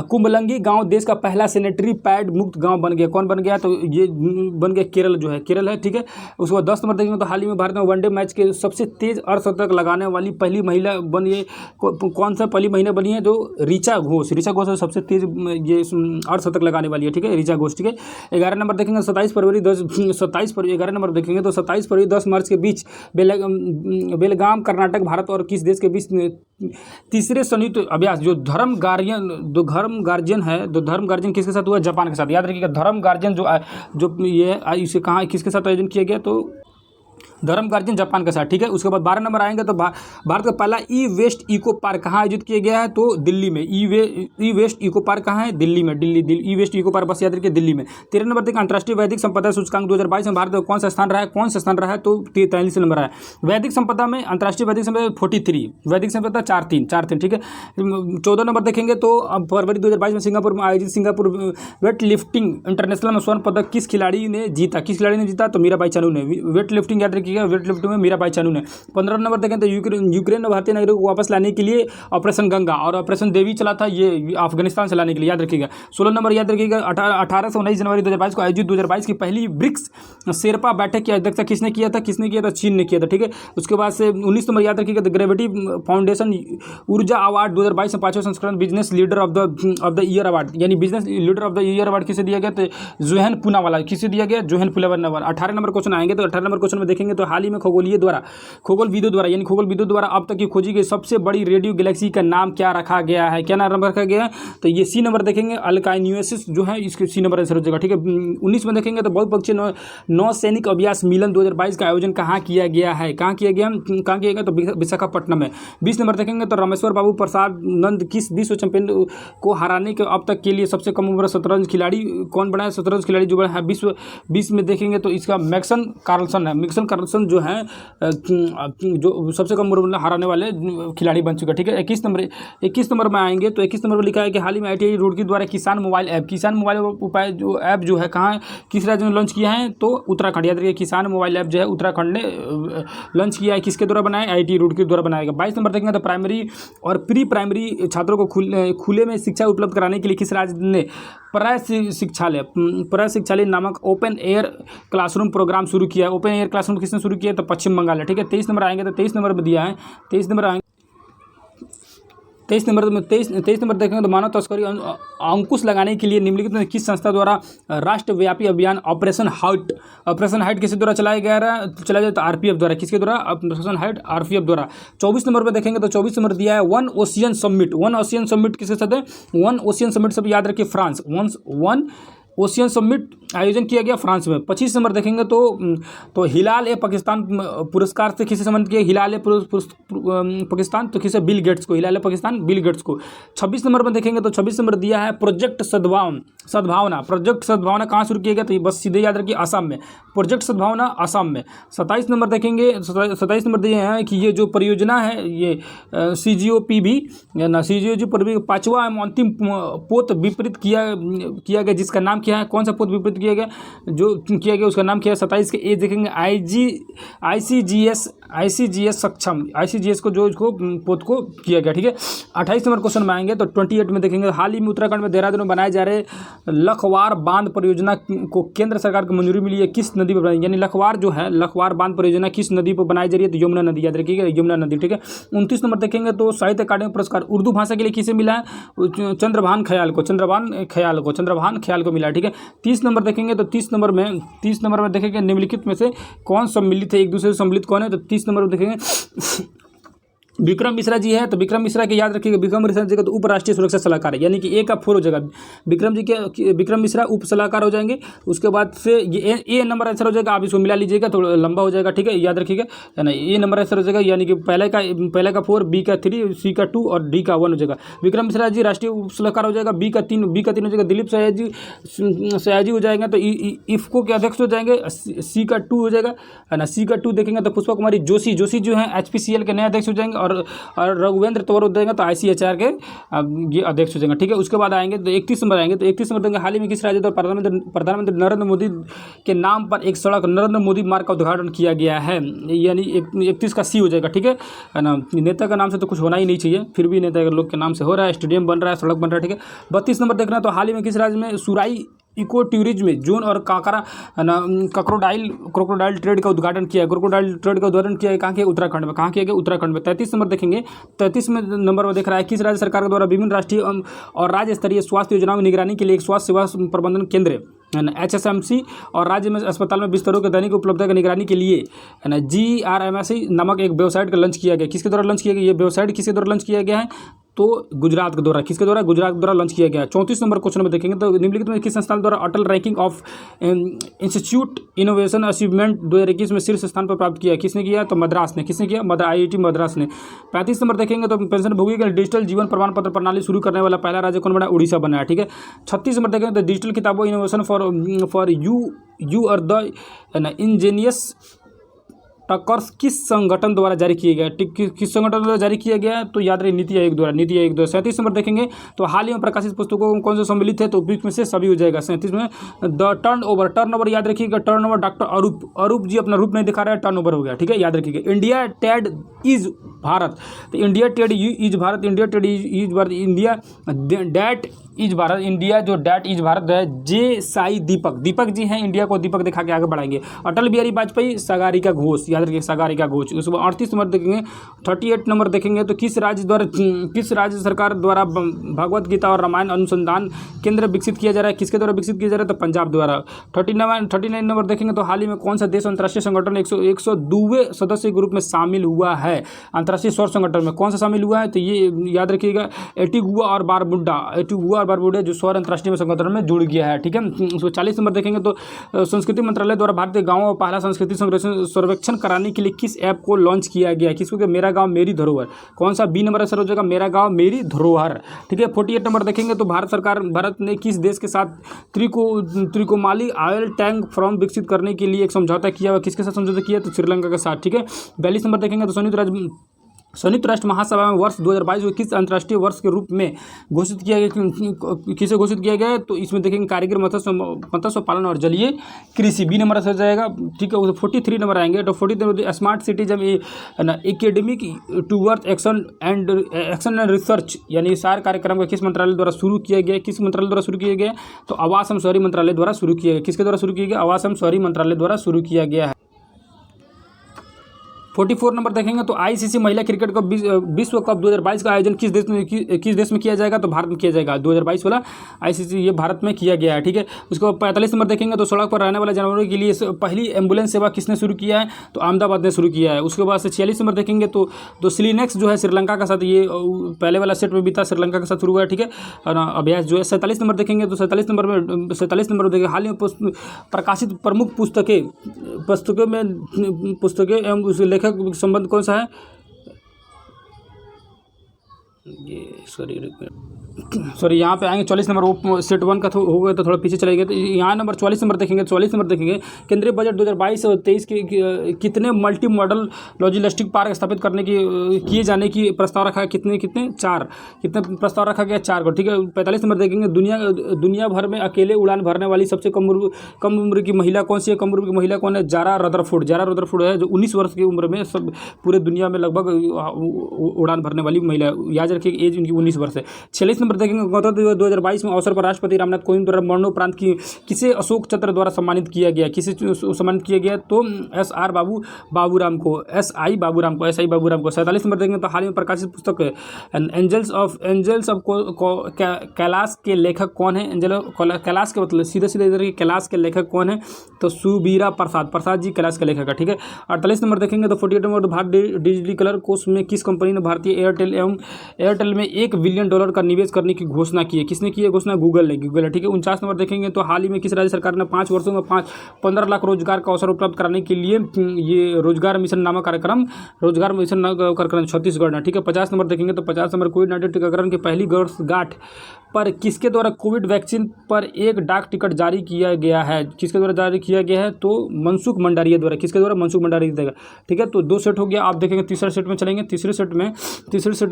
कुंबलंगी गांव देश का पहला सैनिटरी पैड मुक्त गांव बन गया। कौन बन गया? तो ये बन गया केरल, जो है केरल है, ठीक है। उसके बाद 10 नंबर देखेंगे तो हाल ही में भारत में वनडे मैच के सबसे तेज अर्धशतक लगाने वाली पहली महिला बनी है। कौन सा पहली महिला बनी है? जो ऋचा घोष सबसे तेज ये अर्धशतक लगाने वाली है, ठीक है, ऋचा घोष, ठीक है। 11 नंबर देखेंगे 27 फरवरी 11 नंबर देखेंगे तो 27 फरवरी 10 मार्च के बीच बेलगाम कर्नाटक भारत और किस देश के बीच तीसरे संयुक्त अभ्यास जो धर्म गार्जियन किसके साथ हुआ? जापान के साथ। याद रखिएगा धर्म गार्जियन जो ये इसे कहाँ किसके साथ आयोजन किया गया? तो धर्म गार्जियन जापान के साथ, ठीक है। उसके बाद 12 नंबर आएंगे तो भारत का पहला ई-वेस्ट इको पार्क कहाँ आयोजित किया गया है? तो दिल्ली में। ई वेस्ट इको पार्क कहाँ है? दिल्ली में। ई वेस्ट इको पार्क बस याद रखिए दिल्ली में। 13 नंबर तक अंतर्राष्ट्रीय वैदिक संपदा सूचकांक 2022 में भारत का कौन सा स्थान रहा है? तो 43 नंबर है। वैदिक संपदा में अंतर्राष्ट्रीय वैदिक संपदा 43, वैदिक संपदा 4-3, ठीक है। 14 नंबर देखेंगे तो फरवरी 2022 में सिंगापुर में आयोजित सिंगापुर वेट लिफ्टिंग इंटरनेशनल में स्वर्ण पदक किस खिलाड़ी ने जीता? तो मीराबाई चानू ने। वेट लिफ्टिंग याद रखिए, वेट लिफ्टिंग में मीराबाई चानू ने। 15 नंबर देखें तो यूक्रेन में भारतीय नागरिकों को वापस लाने के लिए ऑपरेशन गंगा और ऑपरेशन देवी चला था, ये अफगानिस्तान से लाने के लिए, याद रखिएगा। 16 नंबर याद रखिएगा 18 से 19 जनवरी 2022 को आयोजित 2022 की पहली ब्रिक्स शेरपा बैठक की अध्यक्षता किसने किया था? चीन ने किया था, ठीक है। उसके बाद से 19 नंबर याद रखिएगा the gravity foundation Urja award 2022 में 5वां संस्करण business leader of the year award, यानी business leader of the year award किसे दिया गया? तो जोहेन पूनावाला, किसे दिया गया? जोहेन पूनावाला। 18 नंबर क्वेश्चन आएंगे तो 18 नंबर क्वेश्चन में देखेंगे तो हाल ही में खगोल विदों द्वारा अब तक की खोजी गई सबसे बड़ी रेडियो गैलेक्सी का नाम क्या रखा गया है? क्या नाम रखा गया है? तो ये सी नंबर देखेंगे अल्काइन्यूसिस जो है, इसके सी नंबर आंसर हो जाएगा, ठीक है। 19 में देखेंगे तो बहुपक्षीय नौसैनिक अभ्यास मिलन 2022 का आयोजन कहाँ किया गया है? तो विशाखापट्टनम में। 20 नंबर देखेंगे तो रामेश्वर बाबू प्रसाद नंद किस विश्व चैंपियन को हराने के अब तक के लिए सबसे कम उम्र शतरंज खिलाड़ी कौन बना है? शतरंज खिलाड़ी जो बना है विश्व 20 में देखेंगे तो इसका मैक्सन कार्लसन जो है जो सबसे कम उम्र हराने वाले खिलाड़ी बन चुका है, ठीक है। 21 नंबर में आएंगे तो 21 नंबर में लिखा है कि हाल ही में ITI रुड़की द्वारा किसान मोबाइल उपाय जो ऐप जो है कहाँ किस राज्य में लॉन्च किया है? तो उत्तराखंड। याद रखिए किसान मोबाइल ऐप जो है उत्तराखंड ने लॉन्च किया है। किसके द्वारा बनाया? ITI रुड़की द्वारा बनाएगा। 22 नंबर देखेंगे तो प्राइमरी और प्री प्राइमरी छात्रों को खुले में शिक्षा उपलब्ध कराने के लिए किस राज्य ने पर्याय शिक्षालय नामक ओपन एयर क्लासरूम प्रोग्राम शुरू किया है? ओपन एयर क्लासरूम किसने शुरू किया? तो पश्चिम बंगाल है, ठीक है। 23 नंबर आएंगे तो 23 नंबर में दिया है, 23 नंबर देखेंगे तो मानव तस्करी अंकुश लगाने के लिए निम्नलिखित में किस संस्था द्वारा राष्ट्रव्यापी अभियान ऑपरेशन हाइट किसके द्वारा चलाया गया तो RPF द्वारा। किसके द्वारा? ऑपरेशन हाइट RPF द्वारा। 24 नंबर पर देखेंगे तो 24 नंबर दिया है वन ओशियन समिट किसके साथ है? वन ओशियन समिट सब याद रखिए फ्रांस। वन ओशियन समिट आयोजन किया गया फ्रांस में। 25 नंबर देखेंगे तो हिलाल ए पाकिस्तान पुरस्कार से किसे सम्मानित किया, हिलाल ए पाकिस्तान, तो किसे, बिल गेट्स को, हिलाल ए पाकिस्तान बिल गेट्स को। 26 नंबर में देखेंगे तो 26 नंबर दिया है प्रोजेक्ट सद्भावना। प्रोजेक्ट सद्भावना कहाँ शुरू किया गया, तो ये बस सीधे याद रखिए, असम में, प्रोजेक्ट सद्भावना असम में। 27 नंबर देखेंगे, 27 नंबर दिए हैं कि ये जो परियोजना है ये CGOPV ना, CGOPV 5वां एवं अंतिम पोत विपरीत किया गया, जिसका नाम क्या है, कौन सा पोत विपरीत किया गया, जो किया गया उसका नाम क्या है। 27 के ए देखेंगे ICGS सक्षम, ICGS को जो इसको पोत को किया गया, ठीक है। 28 नंबर क्वेश्चन में आएंगे तो 28 में देखेंगे, हाल ही में उत्तराखंड में देहरादून में बनाए जा रहे लखवार बांध परियोजना को केंद्र सरकार को मंजूरी मिली है, किस नदी पर बनाई, यानी लखवार जो है, लखवार बांध परियोजना किस नदी पर बनाई जा रही है, तो यमुना नदी, याद रखिएगा, यमुना नदी, ठीक है। 29 नंबर देखेंगे तो साहित्य अकादमी पुरस्कार उर्दू भाषा के लिए किसे मिला है, चंद्रभान ख्याल को मिला है, ठीक है। 30 नंबर देखेंगे तो 30 नंबर में देखेंगे निम्नलिखित में से कौन सम्मिलित है, एक दूसरे से सम्मिलित कौन है, तो 30 नंबर में देखेंगे विक्रम मिश्रा जी है। तो विक्रम मिश्रा के याद रखिएगा, विक्रम मिश्रा जी का तो उपराष्ट्रीय सुरक्षा सलाहकार है, यानी कि ए का 4 हो जाएगा, विक्रम मिश्रा उप सलाहकार हो जाएंगे। उसके बाद से ये ए नंबर आंसर हो जाएगा, आप इसको मिला लीजिएगा, थोड़ा लंबा हो जाएगा, ठीक है, याद रखिएगा, है ना। ए नंबर आंसर हो जाएगा, यानी कि पहले का 4, बी का 3, सी का 2 और डी का 1 हो जाएगा। विक्रम मिश्रा जी राष्ट्रीय उप सलाहकार हो जाएगा, बी का 3 हो जाएगा। दिलीप सयाजी हो जाएंगे तो इफ्को के अध्यक्ष हो जाएंगे, सी का 2 हो जाएगा, है ना। सी का 2 देखेंगे तो पुष्पा कुमारी जोशी जो है HPCL के नए अध्यक्ष हो जाएंगे, और रघुवेंद्र तंवर हो जाएंगे तो ICHR के ये अध्यक्ष हो जाएंगे, ठीक है। उसके बाद आएंगे तो 31 नंबर आएंगे तो 31 नंबर देंगे, हाल ही में किस राज्य द्वारा प्रधानमंत्री नरेंद्र मोदी के नाम पर एक सड़क नरेंद्र मोदी मार्ग का उद्घाटन किया गया है, यानी 31 का सी हो जाएगा, ठीक है ना। नेता का नाम से तो कुछ होना ही नहीं चाहिए, फिर भी नेता लोग के नाम से हो रहा है, स्टेडियम बन रहा है, सड़क बन रहा है, ठीक है। 32 नंबर देखना तो हाल ही में किस राज्य में सुराई इको टूरिज्म जोन और काकरा क्रोकोडाइल ट्रेड का उद्घाटन किया है, कहाँ किया, उत्तराखंड में, कहाँ किया गया, उत्तराखंड में। 33 नंबर देखेंगे, 33 में नंबर में देख रहा है किस राज्य सरकार के द्वारा विभिन्न राष्ट्रीय और राज्य स्तरीय स्वास्थ्य योजनाओं की निगरानी के लिए एक स्वास्थ्य सेवा प्रबंधन केंद्र है ना, HSMC, और राज्य में अस्पताल में बिस्तरों के दैनिक उपलब्धता की निगरानी के लिए, है ना, GRMSI नामक एक वेबसाइट का लॉन्च किया गया। किसके द्वारा लॉन्च किया गया, ये वेबसाइट किसके द्वारा लॉन्च किया गया है, तो गुजरात के द्वारा, किसके द्वारा, गुजरात के द्वारा लॉन्च किया गया। 34 नंबर क्वेश्चन में देखेंगे तो निम्नलिखित में किस संस्थान द्वारा Atal ranking of institute innovation achievement 2021 में शीर्ष स्थान पर प्राप्त किया, किसने किया, तो मद्रास ने, किसने किया, IIT मद्रास ने। 35 नंबर देखेंगे तो पेंशन भोगी का डिजिटल जीवन प्रमाण पत्र प्रणाली शुरू करने वाला पहला राज्य कौन बना, उड़ीसा बना है, ठीक है। 36 नंबर देखेंगे तो डिजिटल किताबों इनोवेशन फॉर यू और द इंजीनियस टक्कर्स किस संगठन द्वारा जारी किए गए, किस संगठन द्वारा जारी किया गया, तो याद रहे नीति आयोग द्वारा। 37 नंबर देखेंगे तो हाल ही में प्रकाशित पुस्तकों में कौन से सम्मिलित है, तो उपयुक्त में से सभी हो जाएगा। 37 में द टर्नओवर याद रखिएगा, टर्नओवर डॉक्टर अरूप जी अपना रूप नहीं दिखा रहा है, टर्नओवर हो गया, ठीक है, याद रखिएगा। इंडिया टेड इज भारत, तो India Ted is Bharat, India that is Bharat, India जो डैट इज भारत है, जे साई दीपक जी हैं, इंडिया को दीपक दिखा के आगे बढ़ाएंगे। अटल बिहारी वाजपेयी सागरिका घोष, याद रखिए सागरिका घोष। उसके बाद 38 नंबर देखेंगे, 38 नंबर देखेंगे तो किस राज्य सरकार द्वारा भगवत गीता और रामायण अनुसंधान केंद्र विकसित किया जा रहा है, किसके द्वारा विकसित किया जा रहा है, तो पंजाब द्वारा। 39 नंबर देखेंगे तो हाल ही में कौन सा देश अंतर्राष्ट्रीय संगठन 102वें सदस्य ग्रुप में शामिल हुआ है, अंतर्राष्ट्रीय सौर संगठन में कौन सा शामिल हुआ है, तो ये याद रखिएगा एंटीगुआ और बारबुडा जो सौर अंतर्राष्ट्रीय संगठन में जुड़ गया है, ठीक है। उसको 40 नंबर देखेंगे तो संस्कृति मंत्रालय द्वारा भारतीय गाँवों और पहला संस्कृति सर्वेक्षण कराने के लिए किस ऐप को लॉन्च किया गया है, किसको, कि मेरा गाँव मेरी धरोहर, कौन सा, बी नंबर आंसर हो जाएगा, मेरा गाँव मेरी धरोहर, ठीक है। 48 नंबर देखेंगे तो भारत ने किस देश के साथ त्रिकोमाली ऑयल टैंक फार्म विकसित करने के लिए एक समझौता किया, किसके साथ समझौता किया, तो श्रीलंका के साथ, ठीक है। 42 नंबर देखेंगे तो संयुक्त राष्ट्र महासभा में वर्ष 2022 को किस अंतर्राष्ट्रीय वर्ष के रूप में घोषित किया गया, किसे घोषित किया गया है, तो इसमें देखेंगे कारीगर मत्स्य पालन और जलीय कृषि, बी नंबर हो जाएगा, ठीक है। उसे 43 नंबर आएंगे तो 43 smart citizen academic towards action and research, यानी सार कार्यक्रम का किस मंत्रालय द्वारा शुरू किया गया, किस मंत्रालय द्वारा शुरू किया गया, तो आवास एवं शहरी मंत्रालय द्वारा शुरू किया गया, किसके द्वारा शुरू किया गया, आवास एवं शहरी मंत्रालय द्वारा शुरू किया गया है। 44 नंबर देखेंगे तो आईसीसी महिला क्रिकेट कप विश्व कप 2022 का आयोजन किस देश में किया जाएगा, तो भारत में किया जाएगा। 2022 वाला आईसीसी ये भारत में किया गया है, ठीक है। उसके बाद 45 नंबर देखेंगे तो सड़क पर रहने वाले जानवरों के लिए पहली एम्बुलेंस सेवा किसने शुरू किया है, तो अहमदाबाद ने शुरू किया है। उसके बाद से 46 नंबर देखेंगे तो स्लिनेक्स जो है श्रीलंका के साथ, ये पहले वाला सेट में भी था, श्रीलंका के साथ शुरू हुआ है, ठीक है। और अभ्यास जो है 47 नंबर देखेंगे तो 47 नंबर देखेंगे हाल ही में प्रकाशित प्रमुख पुस्तकें एवं उस लेखक संबंध कौन सा है, ये सॉरी यहाँ पे आएंगे 44 नंबर, वो सेट 1 का हो गया तो थोड़ा पीछे चले गए। तो यहाँ नंबर 44 नंबर देखेंगे, 44 नंबर देखेंगे केंद्रीय बजट 2022 और 23 के कितने मल्टी मॉडल लॉजिस्टिक पार्क स्थापित करने की किए जाने की प्रस्ताव रखा है, कितने 4 कितने प्रस्ताव रखा गया, 4 को, ठीक है। 45 नंबर देखेंगे दुनिया भर में अकेले उड़ान भरने वाली सबसे कम उम्र की महिला कौन सी है, कम उम्र की महिला कौन है, जारा रदरफोर्ड है, जो 19 वर्ष की उम्र में सब पूरे दुनिया में लगभग उड़ान भरने वाली महिला, याद रखिए एज उनकी 19 वर्ष है। 46 नंबर देखेंगे गणतंत्र दिवस 2022 में अवसर पर राष्ट्रपति रामनाथ कोविंद द्वारा मरणोपरांत किसे अशोक चक्र द्वारा सम्मानित किया गया, तो SI बाबूराम को। 47 नंबर देखेंगे तो हाल ही में प्रकाशित पुस्तक एंजल्स ऑफ कैलाश के लेखक कौन है, कैलाश के मतलब सीधे इधर कैलाश के लेखक कौन है, तो सुबीरा प्रसाद जी कैलाश के लेखक है, ठीक है। 48 नंबर देखेंगे तो 48 नंबर भारत डिजिटल कोष में किस कंपनी ने भारतीय एयरटेल में $1 बिलियन का निवेश करने की घोषणा की है, किसने की है घोषणा, गूगल है, ठीक है। 49 नंबर देखेंगे तो हाल ही में किस राज्य सरकार ने 5 वर्षों में 15 लाख रोजगार का अवसर उपलब्ध कराने के लिए ये रोजगार मिशन नामक कार्यक्रम छत्तीसगढ़ है, ठीक है। 50 नंबर देखेंगे तो 50 नंबर कोविड-19 टीकाकरण की पहली वर्षगांठ पर किसके द्वारा कोविड वैक्सीन पर एक डाक टिकट जारी किया गया है, किसके द्वारा जारी किया गया है, तो मनसुख मंडारिया द्वारा, किसके द्वारा, मनसुख मंडारिया देगा, ठीक है। तो 2 सेट हो गया। आप देखेंगे तीसरे सेट में चलेंगे, तीसरे सेट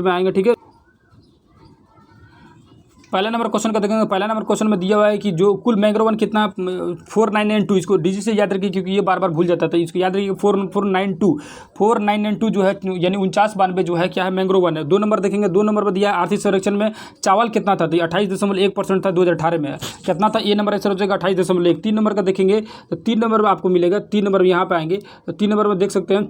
में आएंगे, ठीक है। पहला नंबर क्वेश्चन का देखेंगे, पहला नंबर क्वेश्चन में दिया हुआ है कि जो कुल मैंग्रोवन कितना 4992, इसको डीजी से याद रखिए क्योंकि ये बार बार भूल जाता था, इसको याद रखिए 4992 जो है यानी 4992 जो है क्या है, मैंग्रोवन है। 2 नंबर देखेंगे, 2 नंबर पर दिया है आर्थिक संरक्षण में चावल कितना था, तो 28.1% था 2018 में, कितना था, ए नंबर ऐसा हो जाएगा 28.1। 3 नंबर का देखेंगे तो 3 नंबर में आपको मिलेगा, 3 नंबर यहाँ पे आएंगे तो 3 नंबर में देख सकते हैं,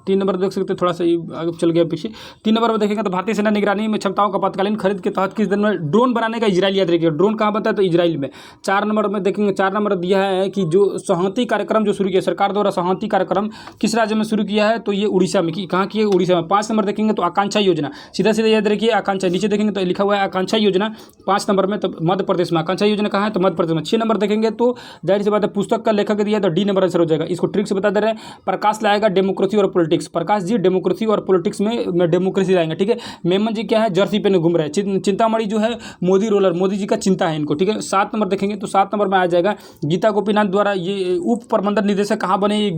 3 नंबर देख सकते हैं, थोड़ा सा आगे चल गया पीछे। 3 नंबर में देखेंगे तो भारतीय सेना निगरानी में क्षमताओं का आपातकालीन खरीद के तहत किस दिन में ड्रोन बनाने का इजराइल, याद रखिए ड्रोन कहाँ बनता है, तो इजराइल में। 4 नंबर में देखेंगे, 4 नंबर दिया है कि जो सहमति कार्यक्रम जो शुरू किया सरकार द्वारा, सहमति कार्यक्रम किस राज्य में शुरू किया है, तो ये उड़ीसा में, कहाँ की है, उड़ीसा में। 5 नंबर देखेंगे तो आकांक्षा योजना, सीधा याद रखिए आकांक्षा, नीचे देखेंगे तो लिखा हुआ है आकांक्षा योजना 5 नंबर में, तो मध्य प्रदेश में आकांक्षा योजना कहाँ है, तो मध्य प्रदेश में। 6 नंबर देखेंगे तो जाहिर सी बात है पुस्तक का लेखक दिया तो डी नंबर आंसर हो जाएगा। इसको ट्रिक से बता दे रहे हैं, प्रकाश लाएगा डेमोक्रेसी और पॉलिटिक्स, प्रकाश जी डेमोक्रेसी और पॉलिटिक्स में डेमोक्रेसी लाएंगे, ठीक है। मेमन जी क्या है, जर्सी पे घूम रहे हैं। चिंतामणि जो है मोदी रोलर, मोदी जी का चिंता है इनको, ठीक है। 7 नंबर देखेंगे तो 7 नंबर में आ जाएगा गीता गोपीनाथ द्वारा, ये उप प्रबंधन निदेशक कहाँ बने,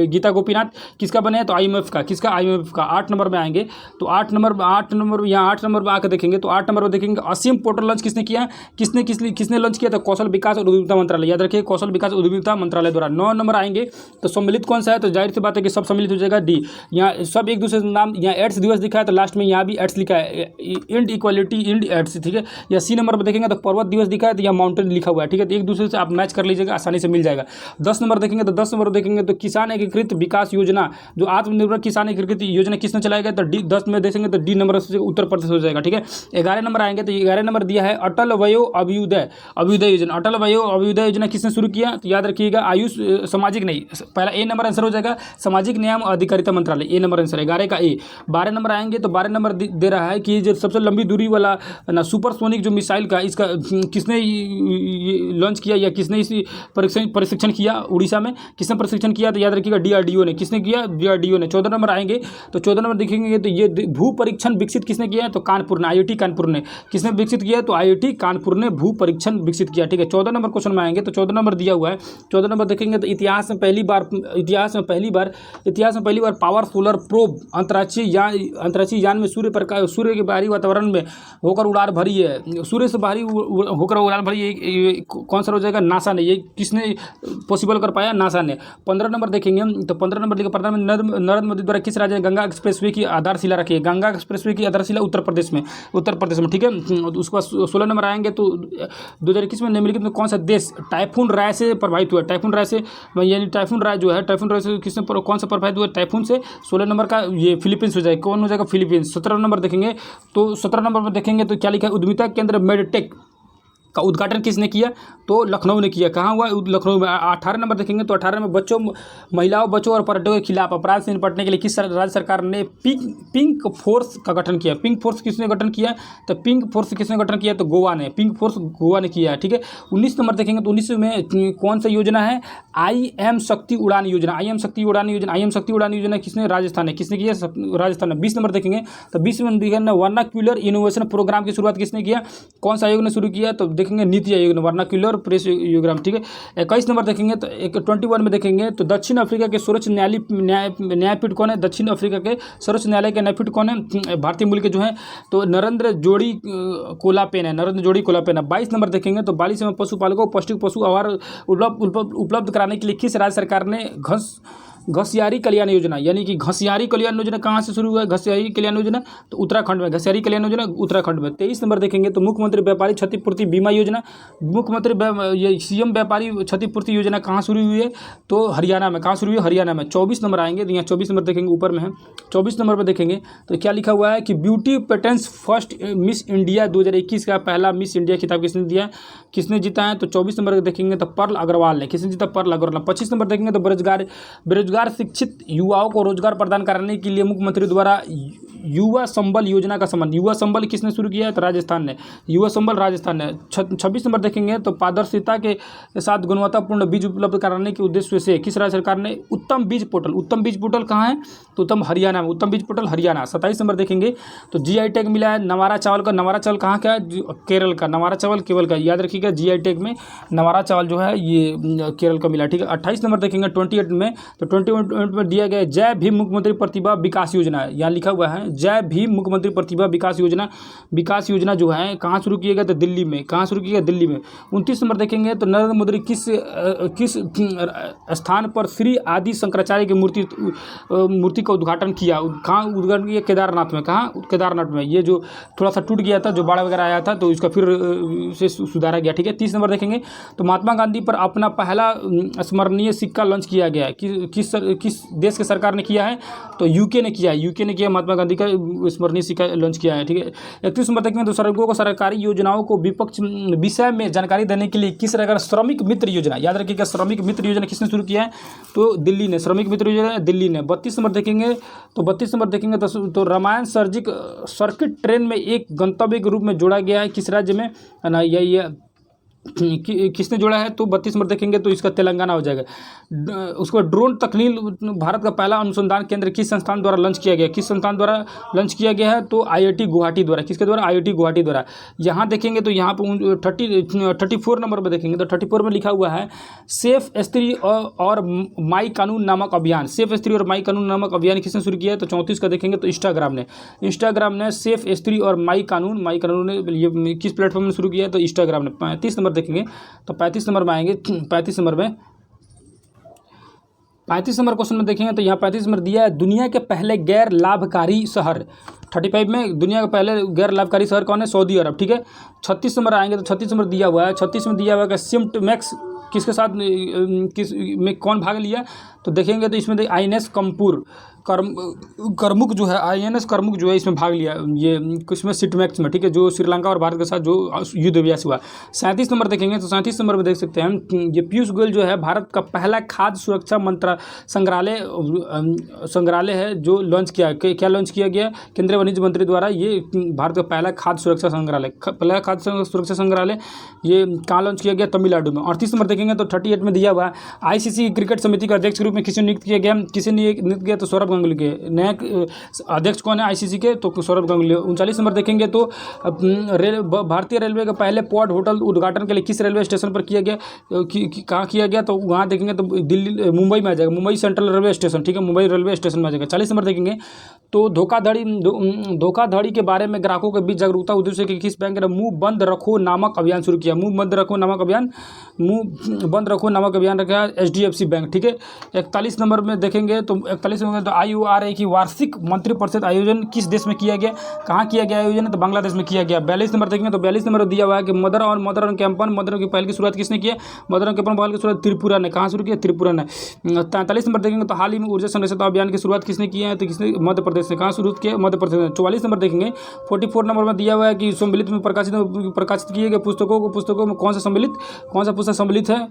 गीता गोपीनाथ किसका बने हैं, तो IMF का, किसका, IMF का। 8 नंबर में आएंगे तो 8 नंबर यहाँ 8 नंबर में आकर देखेंगे तो 8 नंबर में देखेंगे असीम पोर्टल लॉन्च किसने किया, किसने लॉन्च किया, तो कौशल विकास और उद्यमिता मंत्रालय, याद रखिए कौशल विकास और उद्यमिता मंत्रालय द्वारा। 9 नंबर आएंगे तो सम्मिलित कौन सा है, तो जाहिर सी बात है कि सब सम्मिलित हो जाएगा डी। यहाँ सब एक दूसरे नाम, यहाँ एड्स दिवस दिखा है तो लास्ट में यहाँ भी एड्स लिखा है, इंड इक्वालिटी इंड एड्स, ठीक है। या सी नंबर पर देखेंगे तो पर्वत दिवस दिखा है तो यहाँ माउंटेन लिखा हुआ है, ठीक है। तो एक दूसरे से आप मैच कर लीजिएगा, आसानी से मिल जाएगा। 10 नंबर देखेंगे तो 10 नंबर देखेंगे तो किसान एकीकृत विकास योजना, जो आत्मनिर्भर किसान एकीकृत योजना किसने चलाएगा, तो डी। 10 में देखेंगे तो डी नंबर से उत्तर प्रदेश हो जाएगा, ठीक है। 11 नंबर आएंगे तो 11 नंबर दिया है अटल वयो अभ्युदय योजना, अटल वयो अभ्युदय योजना किसने शुरू किया, तो याद रखिएगा आयुष सामाजिक नहीं, पहला ए नंबर आंसर हो जाएगा सामाजिक न्याय अधिकारिता मंत्रालय, ए नंबर आंसर है 11 का ए। 12 नंबर आएंगे तो 12 नंबर दे रहा है कि जो सबसे लंबी दूरी वाला ना सुपरसोनिक जो मिसाइल का, इसका किसने लॉन्च किया या किसने इस प्रशिक्षण किया, उड़ीसा में किसने प्रशिक्षण किया, तो याद रखिएगा DRDO ने, किसने किया, DRDO ने। 14 नंबर आएंगे तो 14 नंबर देखेंगे तो ये भू परीक्षण विकसित किसने किया, तो कानपुर ने, IIT कानपुर ने। किसने विकसित किया, तो IIT कानपुर ने भू परीक्षण विकसित किया, ठीक है। 14 नंबर क्वेश्चन में आएंगे तो 14 नंबर दिया हुआ है, 14 नंबर देखेंगे तो इतिहास में पहली बार पावर सोलर प्रोब अंतरिक्षीय यान में सूर्य के बाहरी वातावरण में होकर उड़ान भरी है, सूर्य से बाहरी होकर उड़ान भरी, ये कौन सा हो जाएगा? नासा ने। ये किसने पॉसिबल कर पाया? नासा ने। 15 नंबर देखेंगे तो 15 नंबर लिखा, प्रधानमंत्री नरेंद्र मोदी द्वारा किस राज्य ने गंगा एक्सप्रेसवे की आधारशिला रखी है? गंगा एक्सप्रेसवे की आधारशिला उत्तर प्रदेश में, ठीक है। उसके बाद 16 नंबर आएंगे तो 2021 में निम्नलिखित में कौन सा देश टाइफून राय से प्रभावित हुआ? टाइफून राय से, यानी टाइफून राय जो है, टाइफून राय से कौन सा प्रभावित हुआ? टाइफून से। 16 नंबर का ये फिलीपींस हो जाएगा। कौन हो जाएगा? फिलीपींस। 17 नंबर देखेंगे तो 17 नंबर में देखेंगे तो क्या लिखा है? उद्यमिता केंद्र मेडटेक का उद्घाटन किसने किया? तो लखनऊ ने किया। कहाँ हुआ? लखनऊ में। 18 नंबर देखेंगे तो 18 में महिलाओं, बच्चों और पर्यटकों के खिलाफ अपराध से निपटने के लिए किस राज्य सरकार ने पिंक फोर्स का गठन किया? पिंक फोर्स किसने गठन किया? तो पिंक फोर्स किसने गठन किया? तो गोवा ने। पिंक फोर्स गोवा ने किया है, ठीक है। 19 नंबर देखेंगे तो 19 में कौन सा योजना है? IM शक्ति उड़ान योजना। IM शक्ति उड़ान योजना किसने? राजस्थान ने। किसने किया? राजस्थान ने। 20 नंबर देखेंगे तो 20 में देखेंगे वर्नाक्यूलर इनोवेशन प्रोग्राम की शुरुआत किसने किया? कौन सा आयोग ने शुरू किया? तो देखेंगे नीति आयोग ने, वर्नाक्यूलर प्रेस योग्राम, ठीक है। 21 नंबर देखेंगे तो 21 में देखेंगे तो दक्षिण अफ्रीका के सर्वोच्च न्यायपीठ कौन है? दक्षिण अफ्रीका के सर्वोच्च न्यायालय के न्यायपीठ कौन है? भारतीय मूल के जो है तो नरेंद्र जोड़ी कोलापेन है। 22 नंबर देखेंगे तो 42 में पशुपालकों को पौष्टिक पशु आहार उपलब्ध कराने के लिए किस राज्य सरकार ने घसियारी कल्याण योजना, यानी कि घसियारी कल्याण योजना कहाँ से शुरू हुआ है? घसियारी कल्याण योजना तो उत्तराखंड में। घसियारी कल्याण योजना उत्तराखंड में। 23 नंबर देखेंगे तो मुख्यमंत्री व्यापारी क्षतिपूर्ति बीमा योजना, ये CM व्यापारी क्षतिपूर्ति योजना कहाँ शुरू हुई है? तो हरियाणा में। कहाँ शुरू हुई है? हरियाणा में। 24 नंबर आएंगे तो यहाँ 24 नंबर देखेंगे, ऊपर में है। 24 नंबर पर देखेंगे तो क्या लिखा हुआ है कि beauty patents first miss India 2021 का पहला मिस इंडिया खिताब किसने दिया? किसने जीता है? तो 24 नंबर देखेंगे तो पर्ल अग्रवाल ने। किसने जीता? पर्ल अग्रवाल। 25 नंबर देखेंगे तो बेरोजगार शिक्षित युवाओं को रोजगार प्रदान करने के लिए मुख्यमंत्री द्वारा युवा संबल योजना का संबंध। युवा संबल किसने शुरू किया है? तो राजस्थान ने। युवा संबल राजस्थान ने। 26 नंबर देखेंगे तो पारदर्शिता के साथ गुणवत्तापूर्ण बीज उपलब्ध कराने के उद्देश्य से किस राज्य सरकार ने उत्तम बीज पोर्टल कहाँ है? तो हरियाणा में। उत्तम बीज पोर्टल हरियाणा। 27 नंबर देखेंगे तो GI टैग मिला है नवारा चावल का। नवारा चावल कहाँ का है? केरल का। नवारा चावल केवल का, याद रखिएगा। GI टैग में नवारा चावल जो है ये केरल का मिला, ठीक है। 28 नंबर देखेंगे 28 में तो 28 में दिया गया जय भीम मुख्यमंत्री प्रतिभा विकास योजना। यहाँ लिखा हुआ है जय भीम मुख्यमंत्री प्रतिभा विकास योजना जो है कहाँ शुरू किया गया? तो दिल्ली में। कहाँ शुरू किया गया? दिल्ली में। 29 नंबर देखेंगे तो नरेंद्र मोदी किस स्थान पर श्री आदि शंकराचार्य की मूर्ति का उद्घाटन किया? कहाँ उद्घाटन किया? केदारनाथ में। कहाँ? केदारनाथ में। ये जो थोड़ा सा टूट गया था, जो बाढ़ वगैरह आया था, तो इसका फिर से सुधारा गया, ठीक है। 30 नंबर देखेंगे तो महात्मा गांधी पर अपना पहला स्मरणीय सिक्का लॉन्च किया गया। किस देश के सरकार ने किया है? तो यूके ने किया है। महात्मा गांधी का स्मरणीय सिक्का लॉन्च किया है, ठीक है। 31 नंबर देखेंगे तो सड़कों को सरकारी योजनाओं को विषय में जानकारी देने के लिए किस सरकार? श्रमिक मित्र योजना। याद रखिएगा, श्रमिक मित्र योजना किसने शुरू किया है? तो दिल्ली ने। श्रमिक मित्र योजना दिल्ली ने। 32 नंबर देखेंगे तो रामायण सर्किट ट्रेन में एक गंतव्य के रूप में जोड़ा गया है किस राज्य में? ना ये किसने जोड़ा है? तो 32 नंबर देखेंगे तो इसका तेलंगाना हो जाएगा। उसको ड्रोन तकनीक भारत का पहला अनुसंधान केंद्र किस संस्थान द्वारा लॉन्च किया गया? किस संस्थान द्वारा लॉन्च किया गया है? तो IIT गुवाहाटी द्वारा। किसके द्वारा? IIT गुवाहाटी द्वारा। यहाँ देखेंगे तो यहाँ पर 34 नंबर पर देखेंगे तो 34 में लिखा हुआ है सेफ स्त्री और माई कानून नामक अभियान। सेफ स्त्री और माई कानून नामक अभियान किसने शुरू किया है? तो 34 का देखेंगे तो इंस्टाग्राम ने सेफ स्त्री और माई कानून ने ये किस प्लेटफॉर्म में शुरू किया है? तो इंस्टाग्राम ने। 35 नंबर देखेंगे तो 35 नंबर में आएंगे। 35 नंबर क्वेश्चन में देखेंगे तो यहाँ 35 नंबर दिया है दुनिया के पहले गैर लाभकारी शहर। 35 में दुनिया का पहले गैर लाभकारी शहर कौन है? सऊदी अरब, ठीक है। 36 नंबर आएंगे तो 36 नंबर दिया हुआ है। 36 में दिया हुआ है सिम्टमैक्स किसके साथ किस में कौन भाग लिया? तो देखेंगे तो इसमें INS करमुक जो है, INS करमुक जो है इसमें भाग लिया, ये किसमें? सिटमैक्स में, ठीक है, जो श्रीलंका और भारत के साथ जो युद्ध अभ्यास हुआ। 37 नंबर देखेंगे तो 37 नंबर में देख सकते हैं ये पीयूष गोयल जो है भारत का पहला खाद्य सुरक्षा संग्रहालय है जो लॉन्च किया। क्या लॉन्च किया गया? केंद्रीय वाणिज्य मंत्री द्वारा ये भारत का पहला खाद्य सुरक्षा संग्रहालय ये कहाँ लॉन्च किया गया? तमिलनाडु में। 38 नंबर देखेंगे देखेंगे तो 38 में दिया हुआ है। आईसीसी क्रिकेट समिति के अध्यक्ष के रूप में किसे नियुक्त किया गया, किसे नियुक्त किया तो सौरभ गांगुली के। नया अध्यक्ष कौन है आईसीसी के, तो सौरभ गांगुली। 39 नंबर देखेंगे तो भारतीय रेलवे के पहले पॉड होटल उद्घाटन के लिए किस रेलवे स्टेशन पर किया गया, कहाँ किया गया, तो वहाँ देखेंगे तो दिल्ली मुंबई में आ जाएगा, मुंबई सेंट्रल रेलवे स्टेशन, ठीक है, मुंबई रेलवे स्टेशन में आ जाएगा। 40 नंबर देखेंगे तो धोखाधड़ी के बारे में ग्राहकों के बीच जागरूकता उद्देश्य से किस बैंक ने मुंह बंद रखो नामक अभियान शुरू किया। मुंह बंद रखो नामक अभियान रखा एचडीएफसी बैंक, ठीक है। 41 नंबर में देखेंगे तो 41 नंबर तो IORA की वार्षिक मंत्रिपरिषद आयोजन किस देश में किया गया, कहाँ किया गया आयोजन, तो बांग्लादेश में किया गया। 42 नंबर देखेंगे तो 42 नंबर दिया हुआ है कि मदर कैंपन की पहल की शुरुआत किसने किया, मदर कैंपन पहल की शुरुआत त्रिपुरा ने। कहाँ शुरू किया, त्रिपुरा ने। 43 नंबर देखेंगे तो हाल ही में ऊर्जा संरक्षण अभियान की शुरुआत किसने किया है, तो किसने, मध्य प्रदेश ने। कहाँ शुरू किया, मध्य प्रदेश ने। 44 नंबर देखेंगे 44 नंबर में दिया हुआ है कि सम्मिलित में प्रकाशित किए गए पुस्तकों में कौन सा पुस्तक सम्मिलित है।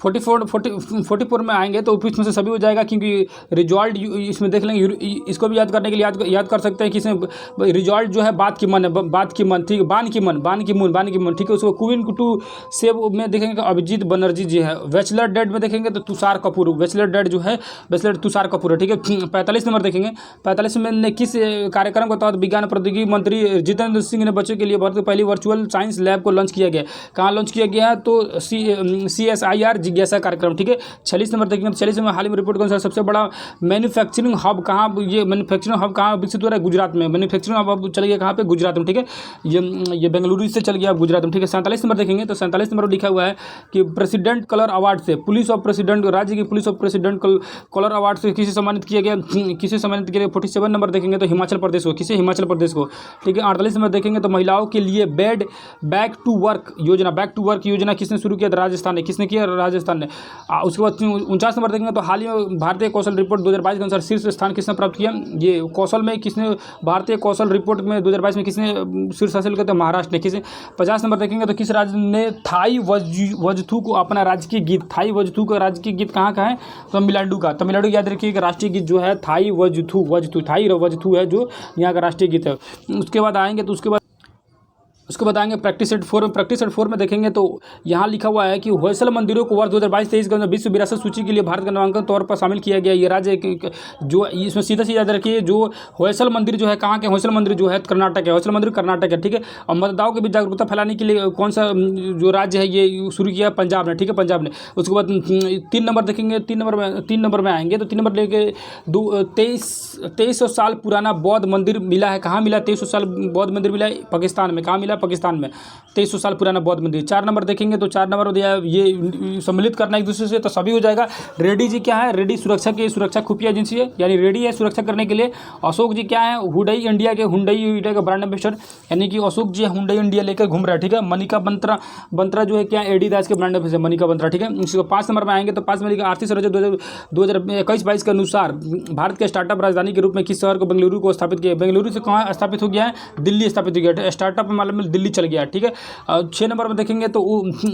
44 में आएंगे तो इसमें से सभी हो जाएगा, क्योंकि रिजॉल्ट इसमें देख लेंगे। इसको भी याद करने के लिए याद कर सकते हैं कि इसमें रिजॉल्ट जो है बात की मन है, बात की मन, ठीक है, बान की मन, ठीक है। उसको क्वीन टू सेव में देखेंगे तो अभिजीत बनर्जी जी है। बैचलर डेड में देखेंगे तो तुषार कपूर, बैचलर डेड जो है बैचलर तुषार कपूर है, ठीक है। 45 नंबर देखेंगे 45 में किस कार्यक्रम के तहत विज्ञान प्रौद्योगिकी मंत्री जितेंद्र सिंह ने बच्चों के लिए भारत की पहली वर्चुअल साइंस लैब को लॉन्च किया गया। कहाँ लॉन्च किया गया है, तो CSIR जिज्ञासा कार्यक्रम, ठीक है। 46 नंबर देखेंगे तो 46 में हाल ही में रिपोर्ट के अनुसार सबसे बड़ा मैन्युफैक्चरिंग हब कहाँ विकसित हो रहा है, गुजरात में। मैन्युफैक्चरिंग हब चल गया कहाँ पे, गुजरात में, ठीक है। ये बेंगलुरु से चल गया गुजरात में, ठीक है। 47 नंबर देखेंगे तो 47 नंबर लिखा हुआ है कि प्रेसिडेंट कलर अवार्ड से राज्य की police of president colour award से किसे सम्मानित किया गया, 47 नंबर देखेंगे तो हिमाचल प्रदेश को, हिमाचल प्रदेश को, ठीक है। 48 नंबर देखेंगे तो महिलाओं के लिए बैक टू वर्क योजना किसने शुरू किया, राजस्थान ने। किसने किया, राजस्थान ने। उसके बाद 49 नंबर देखेंगे तो हाल ही में भारतीय कौशल रिपोर्ट 2022 के अनुसार शीर्ष स्थान किसने प्राप्त किया, ये कौशल में किसने, भारतीय कौशल रिपोर्ट में 2022 में किसने शीर्ष हासिल किया, तो महाराष्ट्र ने। किसे 50 नंबर देखेंगे तो किस राज्य ने थाई वजथू को अपना राजकीय गीत, थाई वजथू का राजकीय गीत कहाँ का है, तमिलनाडु का। तमिलनाडु याद रखिए कि राष्ट्रीय गीत जो है थाई वजथू है जो यहाँ का राष्ट्रीय गीत है। उसके बाद आएंगे तो उसके बाद आएंगे प्रैक्टिस सेट 4 में देखेंगे तो यहाँ लिखा हुआ है कि होयसल मंदिरों को वर्ष 2022-23 के अंदर विश्व विरासत सूची के लिए भारत के नामांकन तौर पर शामिल किया गया। ये राज्य जो इसमें सीधा याद रखिए, जो होयसल मंदिर जो है कहाँ के, होयसल मंदिर जो है कर्नाटक है, होयसल मंदिर कर्नाटक है, ठीक है। और मतदाताओं के बीच जागरूकता फैलाने के लिए कौन सा जो राज्य है ये शुरू किया, पंजाब ने, ठीक है, पंजाब ने। उसके बाद 3 नंबर देखेंगे, 3 नंबर में आएंगे तो 3 नंबर लेके 2300 साल पुराना बौद्ध मंदिर मिला है। कहाँ मिला, 2300 साल बौद्ध मंदिर मिला है पाकिस्तान में। कहाँ मिला, पाकिस्तान में। 2300 साल पुराना बौद्ध मंदिर। 4 नंबर देखेंगे तो 4 नंबर दिया ये सम्मिलित करना एक दूसरे से, तो सभी हो जाएगा। रेडी जी क्या है, रेडी सुरक्षा खुफिया एजेंसी है, यानी रेडी है सुरक्षा करने के लिए। अशोक जी क्या है, हुंडई इंडिया के ब्रांड एम्बेसडर, यानी कि अशोक जी हुंडई इंडिया लेकर घूम रहा है, ठीक है। मनिका बंत्रा जो है क्या, एडिडास के ब्रांड एम्बेसडर मनिका बंत्रा, ठीक है। इसको 5 नंबर में आएंगे तो 5 में लिखा आर्थिक सर्वेक्षण 2021-22 के अनुसार भारत के स्टार्टअप राजधानी के रूप में किस शहर को, बेंगलुरु को स्थापित किया। बेंगलुरु से कहाँ स्थापित हो गया है, दिल्ली स्थापित हो गया। स्टार्टअप मामले में दिल्ली चल गया, ठीक है। 6 नंबर में देखेंगे तो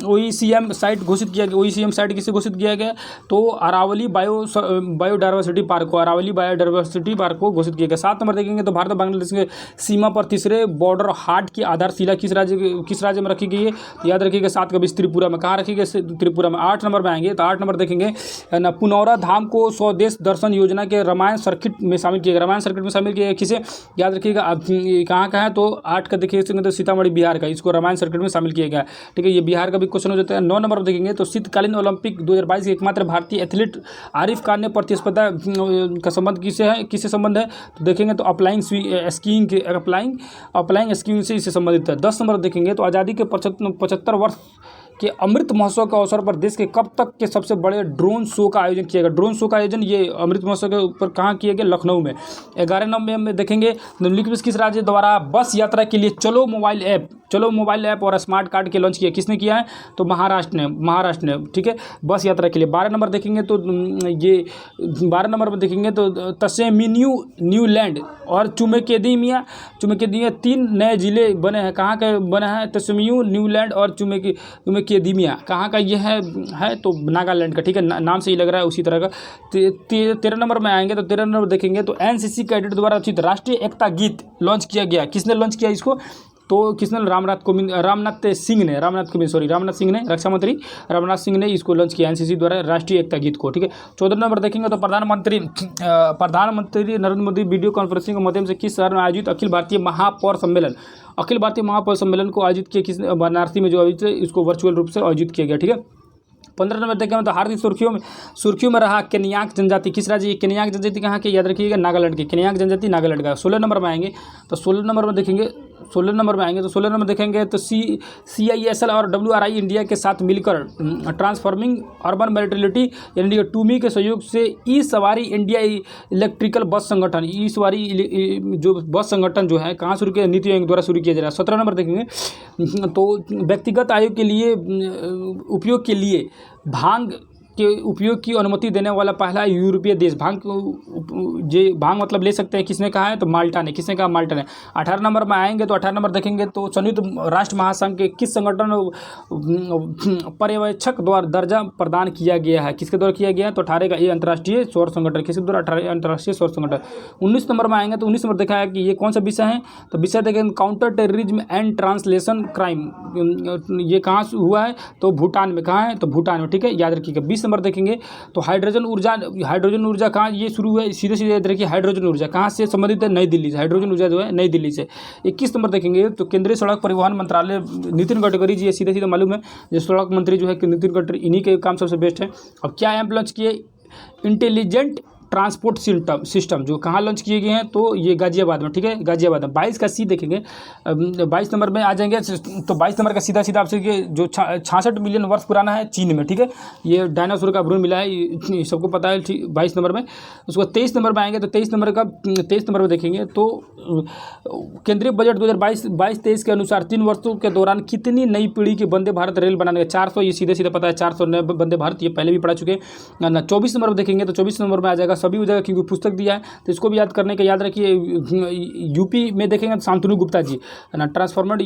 OECM साइट घोषित किया गया। OECM साइट किसे घोषित किया गया, तो अरावली बायोडायवर्सिटी पार्क को घोषित किया गया। 7 नंबर देखेंगे तो भारत और बांग्लादेश के सीमा पर तीसरे बॉर्डर हाट की आधारशिला किस राज्य में रखी गई है, याद रखिएगा 7 का 20 त्रिपुरा में। कहाँ रखी गई, त्रिपुरा में। 8 नंबर में आएंगे तो 8 नंबर देखेंगे ना, पुनौरा धाम को स्वदेश दर्शन योजना के रामायण सर्किट में शामिल किया गया। किसे, याद रखिएगा कहाँ का है, तो 8 का देखिए तो सीतामढ़ी बिहार का, इसको रामायण सर्किट में शामिल किया गया, ठीक है। ये बिहार का भी क्वेश्चन हो जाता है। 9 नंबर देखेंगे तो शीतकालीन ओलंपिक 2022 के एकमात्र भारतीय एथलीट आरिफ खान ने प्रतिस्पर्धा का संबंध किससे संबंध है, तो देखेंगे तो अप्लाइंग स्कीइंग से इससे संबंधित है। 10 नंबर देखेंगे तो आज़ादी के 75 वर्ष के अमृत महोत्सव के अवसर पर देश के कब तक के सबसे बड़े ड्रोन शो का आयोजन किया गया। ड्रोन शो का आयोजन ये अमृत महोत्सव के ऊपर कहाँ किया गया, लखनऊ में। 11 नंबर में देखेंगे निम्नलिखित में किस राज्य द्वारा बस यात्रा के लिए चलो मोबाइल ऐप और स्मार्ट कार्ड के लॉन्च किया, किसने किया है, तो महाराष्ट्र ने, ठीक है, बस यात्रा के लिए। 12 नंबर देखेंगे तो ये 12 नंबर में देखेंगे तो तसेमिन्यू न्यूलैंड और चुमेकेदिमिया 3 नए जिले बने हैं। कहाँ के बने हैं, तसेमिन्यू न्यूलैंड और चुमेकेदिमिया कहाँ का ये है तो नागालैंड का, ठीक है, नाम से ही लग रहा है उसी तरह का। 13 नंबर में आएंगे तो 13 नंबर देखेंगे तो NCC कैडेट द्वारा रचित राष्ट्रीय एकता गीत लॉन्च किया गया। किसने लॉन्च किया इसको, तो किसने, रामनाथ सिंह ने, रक्षा मंत्री राजनाथ सिंह ने इसको लॉन्च किया एनसीसी द्वारा, राष्ट्रीय एकता गीत को, ठीक है। 14 नंबर देखेंगे तो प्रधानमंत्री नरेंद्र मोदी वीडियो कॉन्फ्रेंसिंग के माध्यम से किस शहर में आयोजित अखिल भारतीय महापौर सम्मेलन को आयोजित किया, किस वाराणसी में जो आयोजित इसको वर्चुअल रूप से आयोजित किया गया, ठीक है। 15 नंबर देखेंगे तो हार्दिक सुर्खियों में रहा केन्याक जनजाति, किस राज्य की केन्याक जनजाति कहाँ की, याद रखिएगा नागालैंड की, केन्याक जनजाति नागालैंड का। 16 नंबर में आएंगे तो 16 नंबर में देखेंगे CISL और WRI इंडिया के साथ मिलकर ट्रांसफॉर्मिंग अर्बन मोबिलिटी यानी टूमी के सहयोग से ई सवारी इंडिया इलेक्ट्रिकल बस संगठन, ई सवारी जो बस संगठन जो है कहाँ शुरू किया, नीति आयोग द्वारा शुरू किया जा रहा है। 17 नंबर देखेंगे तो व्यक्तिगत आयोग के लिए उपयोग के लिए भांग के उपयोग की अनुमति देने वाला पहला यूरोपीय देश, भांग मतलब ले सकते हैं, किसने कहा है तो माल्टा ने, किसने कहा, माल्टा ने। 18 नंबर में आएंगे तो 18 नंबर देखेंगे तो संयुक्त राष्ट्र महासंघ के किस संगठन पर्यवेक्षक द्वारा दर्जा प्रदान किया गया है, किसके द्वारा किया गया है तो 18 का ये अंतर्राष्ट्रीय सौर संगठन, किसके द्वारा, 18 अंतर्राष्ट्रीय सौर संगठन। 19 नंबर में आएंगे तो 19 नंबर देखा है कि ये कौन सा विषय है तो विषय देखेंगे counter terrorism and translation crime, ये कहाँ हुआ है तो भूटान में, कहाँ है तो भूटान में, ठीक है, याद रखिएगा। 20 नंबर देखेंगे तो हाइड्रोजन ऊर्जा कहाँ ये शुरू है, सीधे याद रखिए, हाइड्रोजन ऊर्जा कहाँ से संबंधित है, नई दिल्ली से, हाइड्रोजन ऊर्जा जो है नई दिल्ली से। 21 नंबर देखेंगे तो केंद्रीय सड़क परिवहन मंत्रालय, नितिन गडकरी जी, ये सीधे मालूम है, जो सड़क मंत्री जो है कि नितिन गडकरी, इन्हीं के काम सबसे बेस्ट है। अब क्या ऐप लॉन्च किए, इंटेलिजेंट ट्रांसपोर्ट सिस्टम जो कहाँ लॉन्च किए गए हैं तो ये गाजियाबाद में, ठीक है, गाजियाबाद में। 22 का सी देखेंगे, 22 नंबर में आ जाएंगे तो 22 नंबर का सीधा आपसे कि जो 66 मिलियन वर्ष पुराना है चीन में, ठीक है, ये डायनासोर का भ्रूण मिला है, ये सबको पता है, 22 नंबर में। उसको 23 नंबर में आएंगे तो 23 नंबर में देखेंगे तो केंद्रीय बजट 2022-23 के अनुसार 3 वर्षों के दौरान कितनी नई पीढ़ी की वंदे भारत रेल बनाने का, 400, ये सीधे पता है, 400 नए वंदे भारत, ये पहले भी पढ़ा चुके हैं। 24 नंबर में देखेंगे तो 24 नंबर में आ जाएगा सभी जगह क्योंकि पुस्तक दिया है तो इसको भी याद करने का, याद रखिए। यूपी में देखेंगे तो शांतनु गुप्ता जी है ना, ट्रांसफॉर्मर्ड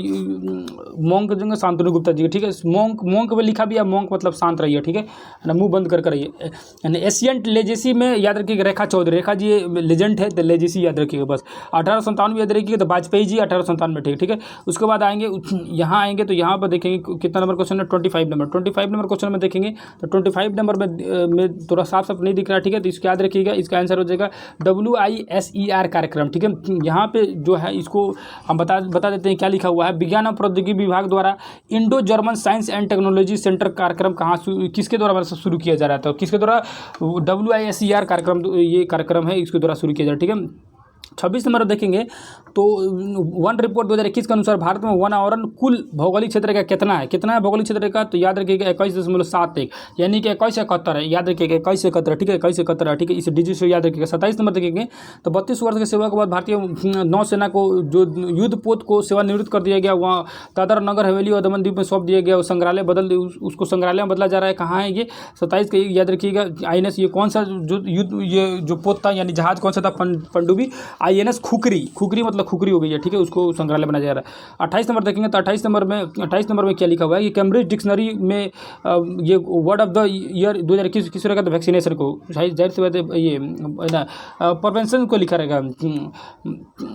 मोंक जो शांतनु गुप्ता जी, ठीक है, मोंक में लिखा भी है, मोंक मतलब शांत रहिए, ठीक है ना, मुंह बंद कर रहिए। एशियंट लेजेसी में याद रखिएगा रेखा चौधरी, रेखा जी लेजेंड है तो लेजेसी याद रखिएगा बस। 1897 याद रखिएगा तो वाजपेयी जी 1897 ठीक है। उसके बाद आएंगे यहाँ आएंगे तो यहाँ पर देखेंगे कितना नंबर क्वेश्चन है, 25 नंबर क्वेश्चन में देखेंगे तो 25 नंबर में थोड़ा साफ नहीं दिख रहा, ठीक है, तो इसको याद रखिएगा, इसका आंसर हो जाएगा WISER कार्यक्रम, ठीक है। यहाँ पे जो है इसको हम बता देते हैं क्या लिखा हुआ है, विज्ञान और प्रौद्योगिकी विभाग द्वारा Indo German science and technology centre कार्यक्रम कहाँ किसके द्वारा शुरू किया जा रहा था, किसके द्वारा, WISER कार्यक्रम, ये कार्यक्रम है, इसके द्वारा शुरू किया जा रहा है, ठीक है। 26 नंबर देखेंगे तो वन रिपोर्ट 2021 के अनुसार भारत में वन आवरण कुल भौगोलिक क्षेत्र का कितना है भौगोलिक क्षेत्र का, तो याद रखिएगा 21.71 यानी कि 2171 है, याद रखिएगा 2171, ठीक है, 2171, ठीक है, इसे डिजिट से याद रखिएगा। 27 नंबर देखेंगे तो 32 वर्ष की सेवा के बाद भारतीय नौसेना को जो युद्ध पोत को सेवानिवृत्त कर दिया गया, वहाँ दादर नगर हवेली और दमन द्वीप में सौंप दिया गया, संग्रहालय उसको संग्रहालय में बदला जा रहा है, कहाँ है ये 27 का, याद रखिएगा। INS ये कौन सा जो युद्ध ये जो पोत था यानी जहाज कौन सा था, पनडुब्बी INS खुकरी मतलब खुकरी हो गई है, ठीक है, उसको संग्रहालय बनाया जा रहा है। 28 नंबर देखेंगे तो 28 नंबर में क्या लिखा हुआ है कि कैम्ब्रिज डिक्शनरी में ये वर्ड ऑफ द ईयर 2021 किस रहेगा तो वैक्सीनेशन को, जाहिर सी बात है ये ना प्रिवेंशन को लिखा रहेगा,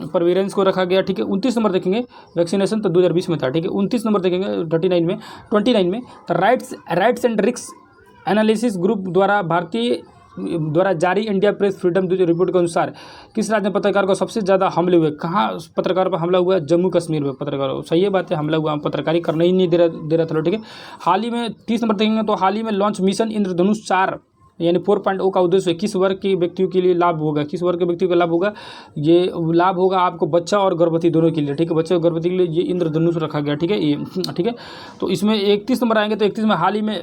प्रिवेंस को रखा गया, ठीक है। 29 नंबर देखेंगे वैक्सीनेशन तो 2020 में था, ठीक है। 29 नंबर देखेंगे 29 में तो rights and risk analysis group द्वारा जारी इंडिया प्रेस फ्रीडम रिपोर्ट के अनुसार किस राज्य में पत्रकार को सबसे ज़्यादा हमले हुए, कहाँ पत्रकार पर हमला हुआ है, जम्मू कश्मीर में पत्रकार, सही है बात है, हमला हुआ, पत्रकारी करना ही नहीं दे रहा था, ठीक है। हाल ही में 30 नंबर देखेंगे तो हाल ही में लॉन्च मिशन इंद्रधनुष 4 यानी 4.0 का उद्देश्य किस वर्ग के व्यक्तियों के लिए लाभ होगा, किस वर्ग के व्यक्तियों का लाभ होगा, ये लाभ होगा आपको बच्चा और गर्भवती दोनों के लिए, ठीक है, बच्चे और गर्भवती के लिए ये इंद्रधनुष रखा गया, ठीक है, ये ठीक है। तो इसमें 31 नंबर आएंगे तो 31 में हाल ही में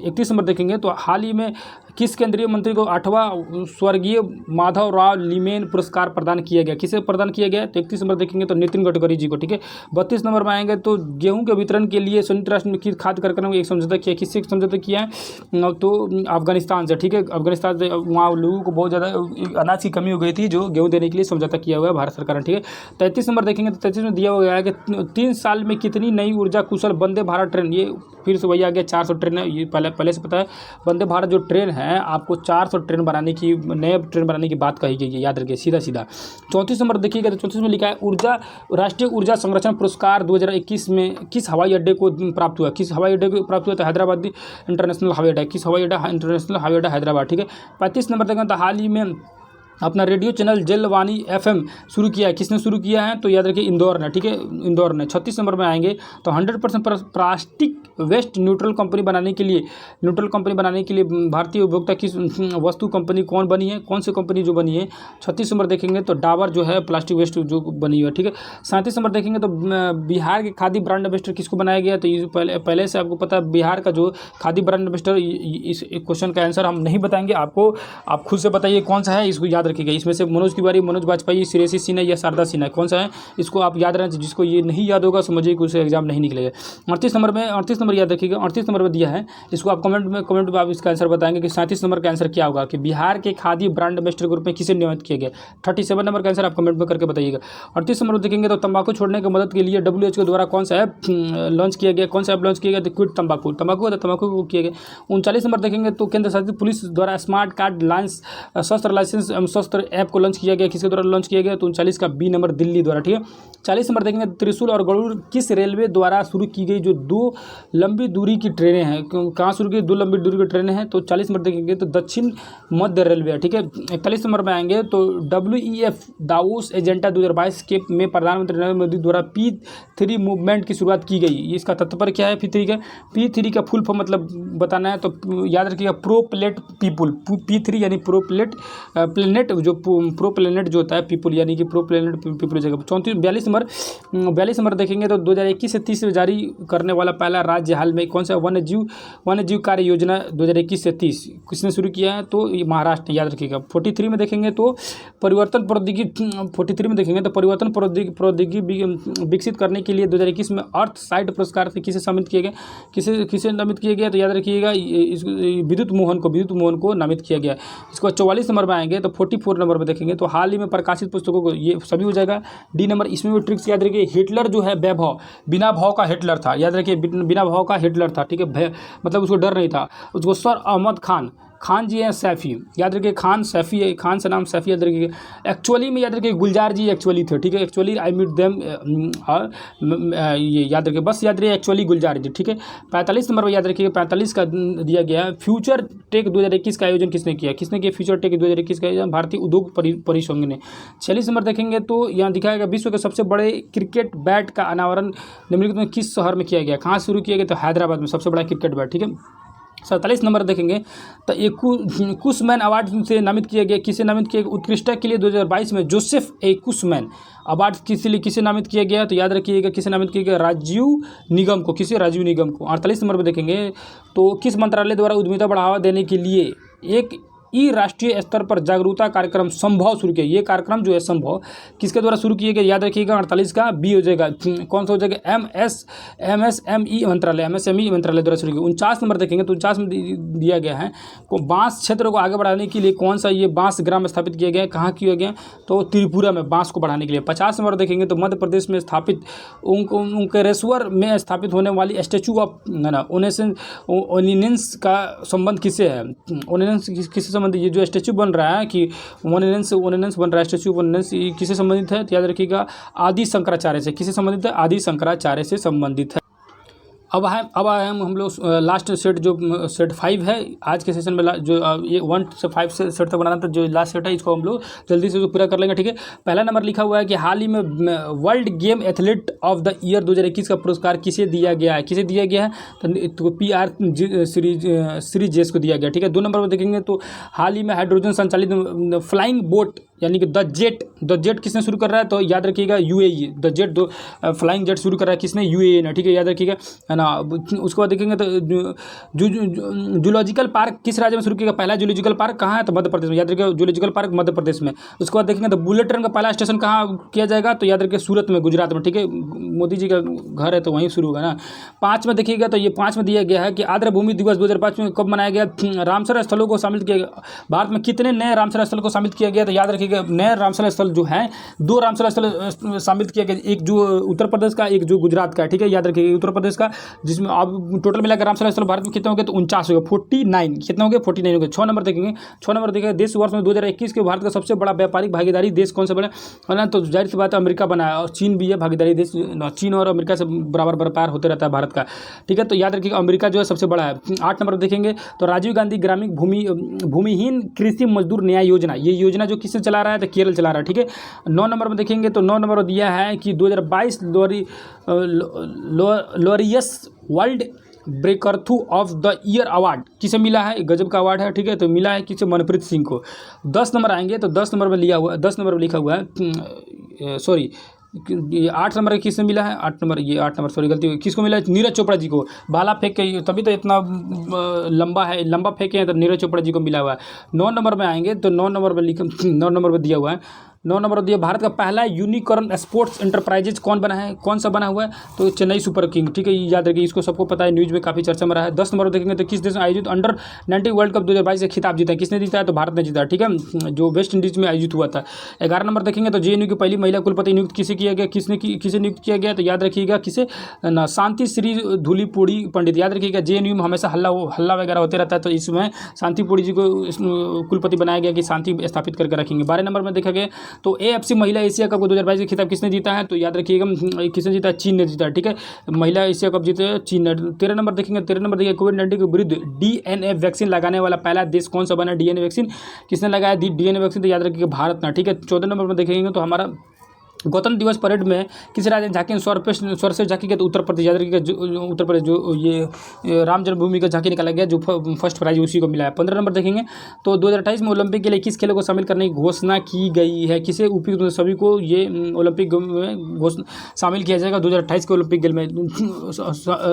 31 नंबर देखेंगे तो हाल ही में किस केंद्रीय मंत्री को 8वां स्वर्गीय माधवराव लीमेन पुरस्कार प्रदान किया गया, किसे प्रदान किया गया तो 31 नंबर देखेंगे तो नितिन गडकरी जी को, ठीक है। 32 नंबर में आएंगे तो गेहूं के वितरण के लिए संयुक्त राष्ट्र में खाद्य कार्यक्रम में एक समझौता किया, किससे समझौता किया है तो अफगानिस्तान से, ठीक है, अफगानिस्तान से, वहाँ लोगों को बहुत ज़्यादा अनाज की कमी हो गई थी जो गेहूँ देने के लिए समझौता किया हुआ है भारत सरकार ने, ठीक है। 33 नंबर देखेंगे तो 33 में दिया हुआ है कि 3 साल में कितनी नई ऊर्जा कुशल वंदे भारत ट्रेन, ये फिर से वही आ गया 400 ट्रेन है, ये पहले से पता है, वंदे भारत जो ट्रेन है है आपको 400 ट्रेन बनाने की, नए ट्रेन बनाने की बात कही गई है, याद रखिए सीधा सीधा। 34 नंबर देखिएगा तो 34 में लिखा है राष्ट्रीय ऊर्जा संरक्षण पुरस्कार 2021 में किस हवाई अड्डे को प्राप्त हुआ। किस हवाई अड्डे को प्राप्त हुआ? तो हैदराबाद इंटरनेशनल हवाई अड्डा। किस हवाई अड्डा? इंटरनेशनल हवाई अड्डा हैदराबाद, ठीक है। 35 नंबर देखें तो हाल ही में अपना रेडियो चैनल जलवाणी FM शुरू किया है। किसने शुरू किया है? तो याद रखिए इंदौर ने, ठीक है, इंदौर ने। 36 नंबर में आएंगे तो 100% प्लास्टिक वेस्ट न्यूट्रल कंपनी बनाने के लिए भारतीय उपभोक्ता की वस्तु कंपनी कौन बनी है? कौन सी कंपनी जो बनी है? 36 नंबर देखेंगे तो डाबर जो है प्लास्टिक वेस्ट जो बनी हुई है, ठीक है। 37 नंबर देखेंगे तो बिहार के खादी ब्रांड एम्बेसडर किसको बनाया गया? तो ये पहले से आपको पता है बिहार का जो खादी ब्रांड एम्बेसडर, इस क्वेश्चन का आंसर हम नहीं बताएंगे आपको, आप खुद से बताइए कौन सा है, इसको याद रखिएगा। इसमें से मनोज तिवारी, मनोज वाजपेयी, श्रेयसी सिन्हा या शारदा सिन्हा, कौन सा है? इसको आप याद रखें। जिसको ये नहीं याद होगा समझिए कि उसे एग्जाम नहीं निकलेगा। 38 नंबर याद रखिएगा, 38 नंबर में दिया है, इसको आप कमेंट में आप इसका आंसर बताएंगे कि 37 नंबर का आंसर क्या होगा कि बिहार के खादी ब्रांड एम्बेसडर के रूप में किसे नियमित किया गया। 37 नंबर का आंसर आप कमेंट में करके बताइएगा। 38 नंबर देखेंगे तो तंबाकू छोड़ने की मदद के लिए WHO द्वारा कौन सा ऐप लॉन्च किया गया? कौन सा ऐप लॉन्च किया गया? तो क्विट तंबाकू को किया गया। 39 नंबर देखेंगे तो केंद्र शासित पुलिस द्वारा स्मार्ट कार्ड शस्त्र लाइसेंस एवं शस्त्र ऐप को लॉन्च किया गया। किसके द्वारा लॉन्च किया गया? तो 39 का B नंबर दिल्ली द्वारा, ठीक है। 40 नंबर देखेंगे त्रिशूल और गरुड़ किस रेलवे द्वारा शुरू की गई जो 2 लंबी दूरी की ट्रेनें हैं? कहाँ शुरू की? 2 लंबी दूरी की ट्रेनें हैं। तो 40 नंबर देखेंगे तो दक्षिण मध्य रेलवे, ठीक है। 41 नंबर में आएंगे तो WEF दावोस एजेंडा 2022 के में प्रधानमंत्री नरेंद्र मोदी द्वारा P3 मूवमेंट की शुरुआत की गई। इसका तात्पर्य क्या है? P3 का फुल फॉर्म मतलब बताना है तो याद रखिएगा प्रो प्लेट पीपुल। P3 यानी प्रो प्लेनेट, जो प्रो प्लेनेट जो होता है पीपुल यानी कि प्रो प्लेनेट पीपुल जगह। 42 नंबर देखेंगे तो 2021 से 30 में जारी करने वाला पहला राज्य हाल में कौन सा? वन्य जीव कार्य योजना 2021 से 30 किसने शुरू किया है? तो ये महाराष्ट्र, याद रखिएगा। 43 में देखेंगे तो परिवर्तन प्रौद्योगिकी विकसित करने के लिए 2021 में अर्थ साइट पुरस्कार से किसे सम्मानित किया गया? किसे नामित किया गया? तो याद रखिएगा विद्युत मोहन को नामित किया गया। इसको 44 नंबर में आएंगे तो 44 नंबर में देखेंगे तो हाल ही में प्रकाशित पुस्तकों को, ये सभी हो जाएगा D नंबर। इसमें भी ट्रिक्स याद रखिए। हिटलर जो है वैभव, बिना भाव का हिटलर था, याद रखिए बिना भाव का हिटलर था, ठीक है। मतलब उसको डर नहीं था। उसको सर अहमद खान जी हैं सैफ़ी, याद रखिए खान सैफ़ी है, खान से नाम सैफ़ी याद रखिए। एक्चुअली में याद रखिए गुलजार जी एक्चुअली थे, ठीक है। एक्चुअली आई मीट देम, ये याद रखिए, बस याद रखिए एक्चुअली गुलजार जी, ठीक है। 45 नंबर पर याद रखिए 45 का दिया गया है फ्यूचर टेक 2021 का आयोजन किसने किया? फ्यूचर टेक 2021 का आयोजन भारतीय उद्योग परिसंघ ने। 46 नंबर देखेंगे तो यहाँ दिखाया गया विश्व के सबसे बड़े क्रिकेट बैट का अनावरण निम्नलिखित में किस शहर में किया गया? कहाँ शुरू किया गया? तो हैदराबाद में सबसे बड़ा क्रिकेट बैट, ठीक है। 47 नंबर देखेंगे तो कुशमैन अवार्ड से नामित किया गया। किसे नामित किया गया? उत्कृष्टता के लिए 2022 में जोसेफ ए कुशमैन अवार्ड किसे नामित किया गया? तो याद रखिएगा किसे नामित किया गया? राजीव निगम को। किसे? राजीव निगम को। 48 नंबर पर देखेंगे तो किस मंत्रालय द्वारा उद्यमिता बढ़ावा देने के लिए एक राष्ट्रीय स्तर पर जागरूकता कार्यक्रम संभव शुरू किया? ये कार्यक्रम जो है संभव किसके द्वारा शुरू किया गया? याद रखिएगा 48 का B हो जाएगा। कौन सा हो जाएगा? MSME मंत्रालय द्वारा शुरू किया। 49 नंबर देखेंगे तो 49 में दिया गया है को बांस क्षेत्र को आगे बढ़ाने के लिए कौन सा ये बांस ग्राम स्थापित किया गया? कहाँ किया गया? तो त्रिपुरा में बांस को बढ़ाने के लिए। 50 नंबर देखेंगे तो मध्य प्रदेश में स्थापित ओंकारेश्वर में स्थापित होने वाली स्टैचू ऑफ ओनिनेंस का संबंध किससे है? ओनिनेंस किससे? ये जो स्टैचू बन रहा है कि ओनिनेंस बन रहा है, स्टैचू ओनिनेंस, किससे संबंधित है? तो याद रखिएगा आदि शंकराचार्य से। किससे संबंधित है? आदि शंकराचार्य से संबंधित है। अब आए हम लोग लास्ट सेट जो सेट 5 है आज के सेशन में, जो ये 1 से 5 से सेट तक बनाना था, जो लास्ट सेट है इसको हम लोग जल्दी से पूरा कर लेंगे, ठीक है। पहला नंबर लिखा हुआ है कि हाल ही में world game athlete of the year 2021 का पुरस्कार किसे दिया गया है? किसे दिया गया है? तो PR सीरीज को दिया गया, ठीक है। 2 नंबर पर देखेंगे तो हाल ही में हाइड्रोजन संचालित फ्लाइंग बोट यानी कि द जेट किसने शुरू कर रहा है? तो याद रखिएगा UAE। द जेट दो फ्लाइंग जेट शुरू कर रहा है किसने? UAE ने, ठीक है, याद रखिएगा, है ना। उसके बाद देखेंगे तो जूलॉजिकल पार्क किस राज्य में शुरू किया? पहला जूलॉजिकल पार्क कहाँ है? तो मध्य प्रदेश में, याद रखिएगा जूलॉजिकल पार्क मध्य प्रदेश में। उसके बाद देखेंगे तो बुलेट ट्रेन का पहला स्टेशन कहाँ किया जाएगा? तो याद रखिए सूरत में, गुजरात में, ठीक है। मोदी जी का घर है तो वहीं शुरू होगा ना। 5 में देखिएगा तो ये 5 में दिया गया है कि आर्द्र भूमि दिवस 2005 में कब मनाया गया? रामसर स्थलों को शामिल किया गया। भारत में कितने नए रामसर स्थल को शामिल किया गया? तो याद रखिएगा देखिए नए रामशाला स्थल जो है, 2 रामशाला स्थल शामिल किया गया, एक जो उत्तर प्रदेश का, एक जो गुजरात का है, ठीक है, याद रखिए उत्तर प्रदेश का, जिसमें अब टोटल मिलाकर रामशाला स्थल भारत में कितने हो गए, तो 49 हो गए, 49 कितने हो गए, 49 हो गए। 6 नंबर देखेंगे, 6 नंबर देखिए देश वर्ष में 2021 के भारत का सबसे बड़ा व्यापारिक भागीदारी देश कौन सा बना, है ना, तो जाहिर सी बात है अमेरिका बना है, और चीन भी है भागीदारी देश, चीन और अमेरिका से बराबर व्यापार होते रहता है भारत का, ठीक है, तो याद रखिएगा अमेरिका जो है सबसे बड़ा है। 8 नंबर देखेंगे तो राजीव गांधी ग्रामीण भूमिहीन कृषि मजदूर न्याय योजना, ये योजना जो किससे चला रहा है, तो केरल चला रहा है, ठीक है। 9 नंबर में देखेंगे तो 9 नंबर दिया है कि 2022 Laureus world breakthrough of the year award किसे मिला है, गजब का अवार्ड है, ठीक है, तो मिला है किसे, मनप्रीत सिंह को। 10 नंबर आएंगे तो 10 नंबर में लिया हुआ, 10 नंबर में लिखा हुआ है, सॉरी ये 8 नंबर किससे मिला है, 8 नंबर, ये 8 नंबर सॉरी गलती हुई, किसको मिला है, नीरज चोपड़ा जी को। भाला फेंक के तभी तो इतना लंबा है, लंबा फेंके हैं तो नीरज चोपड़ा जी को मिला हुआ है। 9 नंबर में आएंगे तो 9 नंबर में 9 नंबर में दिया हुआ है, 9 नंबर दिया भारत का पहला यूनिकॉर्न स्पोर्ट्स एंटरप्राइजेज कौन बना है, कौन सा बना हुआ है, तो चेन्नई सुपर किंग, ठीक है, याद रखिए, इसको सबको पता है, न्यूज़ में काफ़ी चर्चा में रहा है। 10 नंबर देखेंगे तो किस देश में आयोजित अंडर 19 वर्ल्ड कप 2022 से खिताब जीता है, किसने जीता है, तो भारत ने जीता, ठीक है, जो वेस्ट इंडीज़ में आयोजित हुआ था। 11 नंबर देखेंगे तो JNU की पहली महिला कुलपति नियुक्त किसे किया गया, किसे नियुक्त किया गया, तो याद रखिएगा किसे, शांति श्री धूलीपुड़ी पंडित, याद रखिएगा JNU में हमेशा हल्ला वगैरह होते रहता है, तो इसमें शांतिपुड़ी जी को कुलपति बनाया गया कि शांति स्थापित करके रखेंगे। 12 नंबर में देखा गया तो AFC महिला एशिया कप 2022 का खिताब किसने जीता है, तो याद रखिएगा किसने जीता है, चीन ने जीता है, ठीक है, महिला एशिया कप जीते चीन ने। 13 नंबर देखेंगे, 13 नंबर देखिए कोविड-19 के विरुद्ध DNA वैक्सीन लगाने वाला पहला देश कौन सा बना, DNA वैक्सीन किसने लगाया, DNA वैक्सीन, तो याद रखिएगा भारत ना, ठीक है। 14 नंबर में देखेंगे तो हमारा गणतंत्र दिवस परेड में किस राज्य ने झांकी स्वर से झांकी गया, तो उत्तर प्रदेश, याद रखिएगा उत्तर प्रदेश, जो ये राम जन्मभूमि का झांकी निकाला गया, जो फर्स्ट प्राइज उसी को मिला है। 15 नंबर देखेंगे तो 2028 में ओलंपिक के लिए किस खेलों को शामिल करने की घोषणा की गई है, किसे उपयुक्त सभी को ये ओलंपिक में शामिल किया जाएगा, 2028 के ओलंपिक खेल में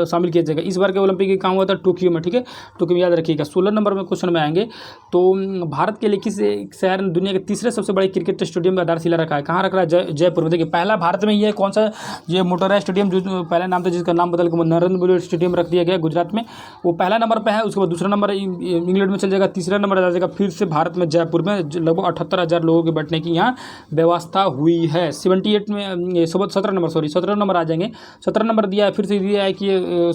शामिल किया जाएगा। इस बार के ओलंपिक कहाँ हुआ था, टोक्यो में, ठीक है, टोक्यो में, याद रखिएगा। 16 नंबर में क्वेश्चन में आएंगे तो भारत के लिए किस शहर ने दुनिया के तीसरे सबसे बड़े क्रिकेट स्टेडियम का आधारशिला रखा है, कहाँ रख रहा है, जयपुर। देखिए पहला भारत में ये कौन सा, ये मोटेरा स्टेडियम जो पहला नाम था, जिसका नाम बदल कर नरेंद्र मोदी स्टेडियम रख दिया गया गुजरात में, वो पहला नंबर पे है। उसके बाद दूसरा नंबर इंग्लैंड में चल जाएगा, तीसरा नंबर आ जाएगा फिर से भारत में जयपुर में, लगभग 78,000 लोगों के बैठने की यहाँ व्यवस्था हुई है। 78 में 17 नंबर, सॉरी 17 नंबर आ जाएंगे। 17 नंबर दिया है, फिर से दिया है कि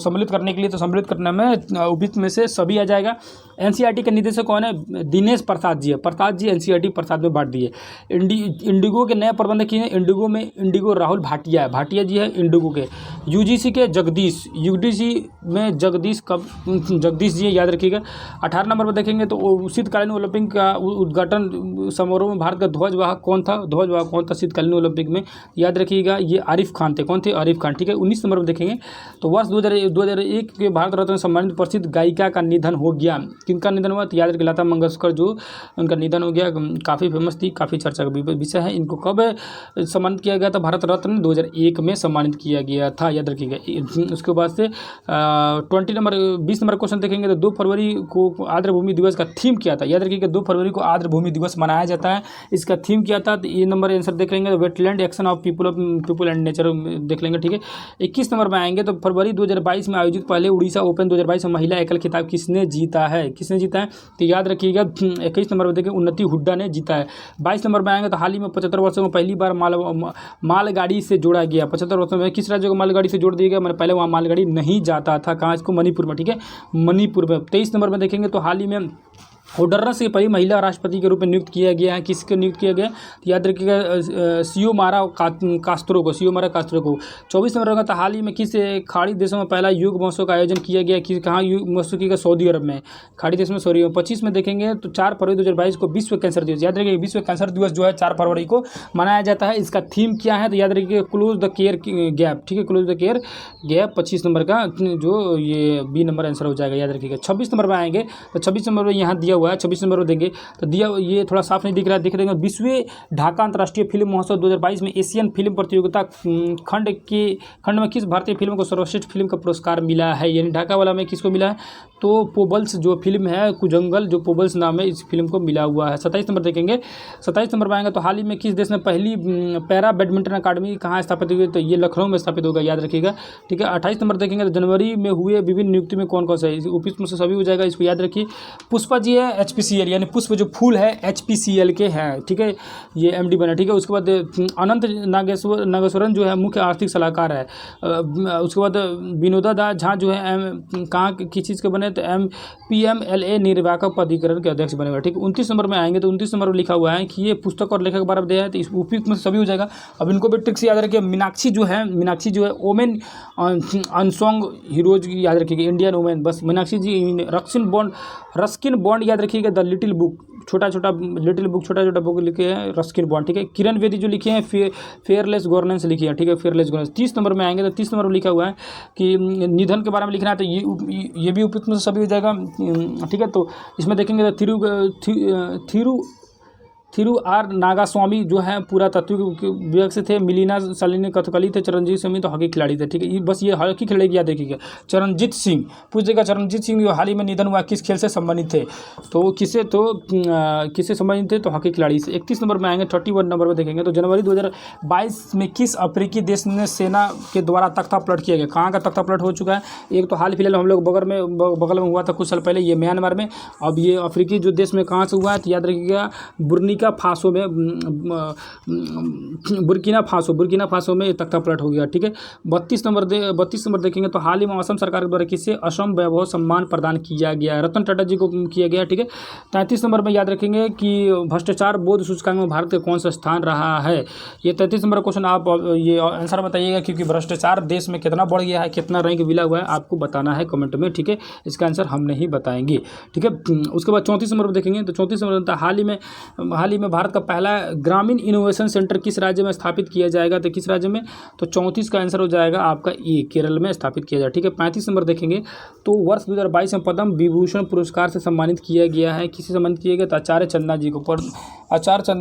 सम्मिलित करने के लिए, तो सम्मिलित करने में उपयुक्त में से सभी आ जाएगा। NCERT के निदेशक कौन है, दिनेश प्रसाद जी है, प्रसाद जी NCERT प्रसाद में बांट दिए। इंडिगो के नए प्रबंधक हैं, इंडिगो राहुल भाटिया है, भाटिया जी है इंडिगो के। UGC के जगदीश, UGC में जगदीश जी है, याद रखिएगा। 18 नंबर पर देखेंगे तो शीतकालीन ओलंपिक का उद्घाटन समारोह में भारत का ध्वजवाहक कौन था शीतकालीन ओलंपिक में, याद रखिएगा, ये आरिफ खान थे, कौन थे, आरिफ खान, ठीक है। 19 नंबर पर देखेंगे तो वर्ष 2001 के भारत रत्न सम्मानित प्रसिद्ध गायिका का निधन हो गया, किनका निधन हुआ, तो याद रखिए लता मंगेशकर, जो उनका निधन हो गया, काफ़ी फेमस थी, काफ़ी चर्चा का विषय है। इनको कब सम्मानित किया गया था, भारत रत्न 2001 में सम्मानित किया गया था, याद रखिएगा। उसके बाद से 20 नंबर क्वेश्चन देखेंगे तो 2 फरवरी को आर्द्र भूमि दिवस का थीम क्या था, याद रखिएगा 2 फरवरी को आर्द्र भूमि दिवस मनाया जाता है, इसका थीम क्या था, तो ये नंबर आंसर देख लेंगे, wetland action of people and nature देख लेंगे, ठीक है। 21 नंबर में आएंगे तो फरवरी 2022 में आयोजित पहले उड़ीसा ओपन 2022 में महिला एकल खिताब किसने जीता है, तो याद रखिएगा 21 नंबर में देखिए उन्नति हुड्डा ने जीता है। 22 नंबर में आएंगे तो हाल ही में 75 वर्षों में पहली बार मालगाड़ी से जोड़ा गया, 75 वर्षों में किस राज्य को मालगाड़ी से जोड़ दिया गया, मैंने पहले वहाँ मालगाड़ी नहीं जाता था, कहाँ, इसको मणिपुर में, ठीक है, मणिपुर में। 23 नंबर में देखेंगे तो हाल ही में ओडर्ना से पहली महिला राष्ट्रपति के रूप में नियुक्त किया गया है, किसको नियुक्त किया गया, तो याद रखिएगा सियोमारा कास्त्रो को। 24 नंबर तो हाल ही में किस खाड़ी देशों में पहला योग महोत्सव का आयोजन किया गया, कि कहाँ योग महोत्सव किया, सऊदी अरब में, खाड़ी देश में, सॉरी। 25 में देखेंगे तो 4 फरवरी 2022 को विश्व कैंसर दिवस, याद रखिए विश्व कैंसर दिवस जो है 4 फरवरी को मनाया जाता है, इसका थीम क्या है, तो याद रखिए क्लोज द केयर गैप, ठीक है, close the care gap. 25 number का जो ये B नंबर आंसर हो जाएगा, याद रखिएगा। 26 नंबर में आएंगे तो 26 नंबर में यहाँ दिया हुआ है, 26 नंबर में देंगे तो दिया, ये थोड़ा साफ नहीं दिख रहा है, देख रहे हैं। विश्व ढाका अंतर्राष्ट्रीय फिल्म महोत्सव 2022 में एशियन फिल्म प्रतियोगिता खंड में किस भारतीय फिल्म को सर्वश्रेष्ठ फिल्म का पुरस्कार मिला है, यानी ढाका वाला में किसको मिला है, तो पोबल्स जो फिल्म है, कुजंगल जो पोबल्स नाम है, इस फिल्म को मिला हुआ है। 27 नंबर देखेंगे, 27 नंबर में आएंगे तो हाल ही में किस देश में पहली पैरा बैडमिंटन अकादमी कहाँ स्थापित हुई, तो ये लखनऊ में स्थापित होगा, याद रखिएगा, ठीक है। 28 नंबर देखेंगे तो जनवरी में हुए विभिन्न नियुक्ति में कौन कौन सा है, उपयुक्त में से सभी हो जाएगा, इसको याद रखिए। पुष्पा जी है है HPCL यानी पुष्प जो फूल है HPCL के हैं, ठीक है, ये MD बना, ठीक है। उसके बाद अनंत नागेश्वरन जो है मुख्य आर्थिक सलाहकार है। उसके बाद विनोदा दास झा जो है कहाँ की चीज़ के बने, तो PMLA निर्वाहक प्राधिकरण के अध्यक्ष बने हुए, ठीक है। 29 नंबर में आएंगे तो 29 नंबर में लिखा हुआ है कि ये पुस्तक और लेखक के बारे में दिया है, तो इस उपयुक्त में सभी हो जाएगा। अब इनको भी ट्रिक्स याद रखिए। मीनाक्षी जो है वोमेन अनसॉन्ग हीरोज याद रखिएगा, इंडियन वुमेन, बस मीनाक्षी जी। रस्किन बॉन्ड याद रखिएगा, द लिटिल बुक, छोटा छोटा बुक लिखे हैं रस्किन बॉन्ड, ठीक है। किरण बेदी जो लिखे हैं फेयरलेस गवर्नेंस लिखी है, ठीक है, फेयरलेस गवर्नेंस। 30 नंबर में आएंगे तो 30 नंबर में लिखा हुआ है कि निधन के बारे में लिखना है, तो ये भी उपयुक्त में सभी हो जाएगा, ठीक है। तो इसमें देखेंगे तो थिरु आर नागास्वामी जो है पुरातत्व विभाग से थे। मिलिना सालिनी कथकली थे। चरणजीत सिंह तो हॉकी खिलाड़ी थे, ठीक है। बस ये हॉकी खिलाड़ी की याद देखिएगा। चरणजीत सिंह पूछ देगा, चरणजीत सिंह जो हाल ही में निधन हुआ किस खेल से संबंधित थे, तो किससे संबंधित थे, तो हॉकी खिलाड़ी से। 31 नंबर में आएंगे, 31 नंबर में देखेंगे तो जनवरी 2022 में किस अफ्रीकी देश ने सेना के द्वारा तख्ता पलट किया गया। कहाँ का तख्ता पलट हो चुका है, एक तो हाल फिलहाल हम लोग बगल में हुआ था कुछ साल पहले, ये म्यांमार में। अब ये अफ्रीकी जो देश में कहाँ से हुआ है, तो याद रखिएगा बुर्किना फासो में तख्ता पलट हो गया, ठीक है। 32 नंबर देखेंगे तो हाल ही में असम सरकार के द्वारा किसे असम वैभव सम्मान प्रदान किया गया, रतन टाटा जी को किया गया, ठीक है। 33 नंबर में याद रखेंगे कि भ्रष्टाचार बोध सूचकांक में भारत का कौन सा स्थान रहा है। ये 33 नंबर क्वेश्चन आप ये आंसर बताइएगा, क्योंकि भ्रष्टाचार देश में कितना बढ़ गया है, कितना रैंक मिला हुआ है, आपको बताना है कमेंट में, ठीक है। इसका आंसर हम नहीं बताएंगे, ठीक है। उसके बाद 34 नंबर पर देखेंगे तो 34 नंबर हाल ही में भारत का पहला ग्रामीण इनोवेशन सेंटर किस राज्य में स्थापित किया जाएगा, तो किस राज्य में, तो 34 का आंसर हो जाएगा आपका ए, केरल में स्थापित किया जाए, ठीक है। 35 नंबर देखेंगे तो वर्ष 2022 में पद्म विभूषण पुरस्कार से सम्मानित किया गया है, किससे सम्मानित किया गया, तो आचार्य चंदा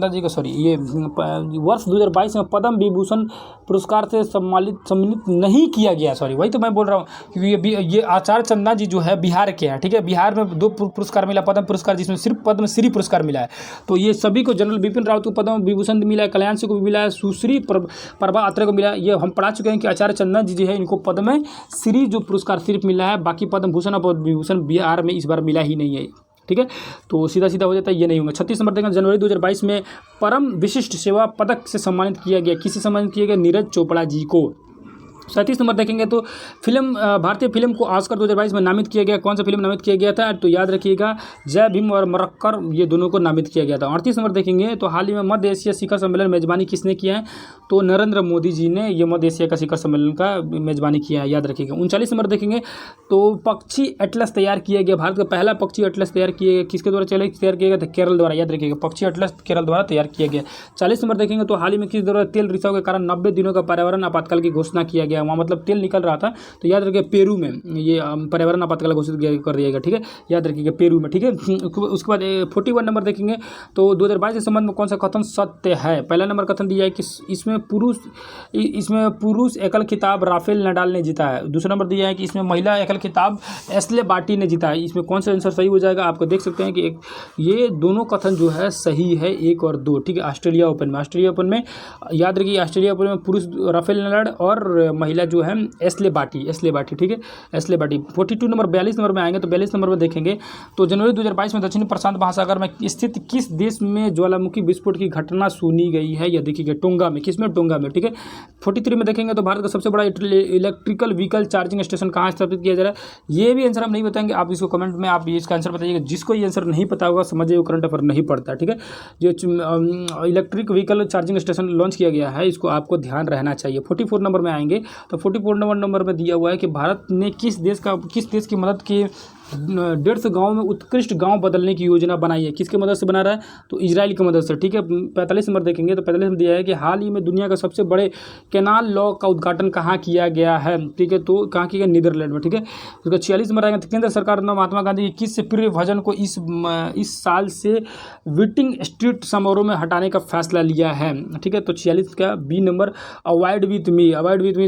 जी को ये वर्ष 2022 में पद्म विभूषण पुरस्कार से सम्मानित नहीं किया गया, सॉरी, वही तो मैं बोल रहा हूँ, क्योंकि ये आचार्य चंदा जी जो है बिहार के हैं, ठीक है। बिहार में 2 पुरस्कार मिला पद्म पुरस्कार, जिसमें सिर्फ पद्मश्री पुरस्कार मिला है। तो ये सभी को जनरल बिपिन रावत को पद्म विभूषण मिला है, कल्याण सिंह को भी मिला है, सुश्री प्रभा अत्रे को मिला है। ये हम पढ़ा चुके हैं कि आचार्य चंदा जी जो है इनको पद्मश्री जो पुरस्कार सिर्फ मिला है, बाकी पद्म भूषण और विभूषण बिहार में इस बार मिला ही नहीं है, ठीक है। तो सीधा हो जाता है, ये नहीं होंगे। 36 नंबर देखें, जनवरी 2022 में परम विशिष्ट सेवा पदक से सम्मानित किया गया, किससे सम्मानित किया गया, नीरज चोपड़ा जी को। 37 नंबर देखेंगे तो भारतीय फिल्म को ऑस्कर 2022 में नामित किया गया, कौन सा फिल्म नामित किया गया था, तो याद रखिएगा जय भीम और मरक्कर, ये दोनों को नामित किया गया था। 38 नंबर देखेंगे तो हाल ही में मध्य एशिया शिखर सम्मेलन मेजबानी किसने किया है, तो नरेंद्र मोदी जी ने ये मध्य एशिया का शिखर सम्मेलन का मेजबानी किया है, याद रखिएगा। 39 नंबर देखेंगे तो पक्षी एटलस तैयार किया गया, भारत का पहला पक्षी एटलस तैयार किया गया, किसके द्वारा तैयार किया गया था, केरल द्वारा, याद रखिएगा, पक्षी एटलस केरल द्वारा तैयार किया गया। 40 नंबर देखेंगे तो हाल ही में किस द्वारा तेल रिसाव के कारण 90 दिनों का पर्यावरण आपातकाल की घोषणा किया गया, वहाँ मतलब तेल निकल रहा था, तो याद रखिए पेरू में ये पर्यावरण आपातकाल घोषित कर दिया गया, ठीक है, याद रखिएगा पेरू में, ठीक है। उसके बाद 41 नंबर देखेंगे तो 2022 के संबंध में कौन सा कथन सत्य है। पहला नंबर कथन दिया है कि इसमें पुरुष एकल खिताब राफेल नडाल ने जीता है। दूसरा नंबर दिया है कि इसमें महिला एकल खिताब एस्ले बार्टी ने जीता है। इसमें कौन सा आंसर सही हो जाएगा, आपको देख सकते हैं कि ये दोनों कथन जो है सही है, 1 और 2, ठीक है। ऑस्ट्रेलिया ओपन में याद रखिए, ऑस्ट्रेलिया ओपन में पुरुष राफेल नडाल और महिला जो है एस्ले बार्टी, ठीक है, एस्ले बार्टी। 42 नंबर 42 नंबर में आएंगे तो 42 नंबर में देखेंगे तो जनवरी 2022 में दक्षिण प्रशांत महासागर में स्थित किस देश में ज्वालामुखी विस्फोट की घटना सुनी गई है, यह देखिएगा टोंगा में, किसमें, टोंगा में, ठीक है। 43 में देखेंगे तो भारत का सबसे बड़ा इलेक्ट्रिकल व्हीकल चार्जिंग स्टेशन कहाँ स्थापित किया जा रहा है, ये भी आंसर हम नहीं बताएंगे, आप इसको कमेंट में आप इसका आंसर बताइएगा। जिसको ये आंसर नहीं पता होगा समझिए वो करंट अफेयर नहीं पड़ता, ठीक है। जो electric vehicle charging station launch किया गया है, इसको आपको ध्यान रहना चाहिए। 44 नंबर में आएंगे तो 44 नंबर में दिया हुआ है कि भारत ने किस देश की मदद की 150 गाँव में उत्कृष्ट गाँव बदलने की योजना बनाई है, किसके मदद से बना रहा है, तो इजराइल की मदद से, ठीक है। 45 नंबर देखेंगे तो 45 में दिया है कि हाल ही में दुनिया का सबसे बड़े कैनाल लॉ का उद्घाटन कहाँ किया गया है, ठीक है, तो कहाँ किया गया, नीदरलैंड में, ठीक है। उसका 46 नंबर आएगा तो केंद्र सरकार ने महात्मा गांधी की किस प्रिय भजन को इस साल से विटिंग स्ट्रीट समारोह में हटाने का फैसला लिया है, ठीक है। तो 46 का बी नंबर अवॉइड विथ मी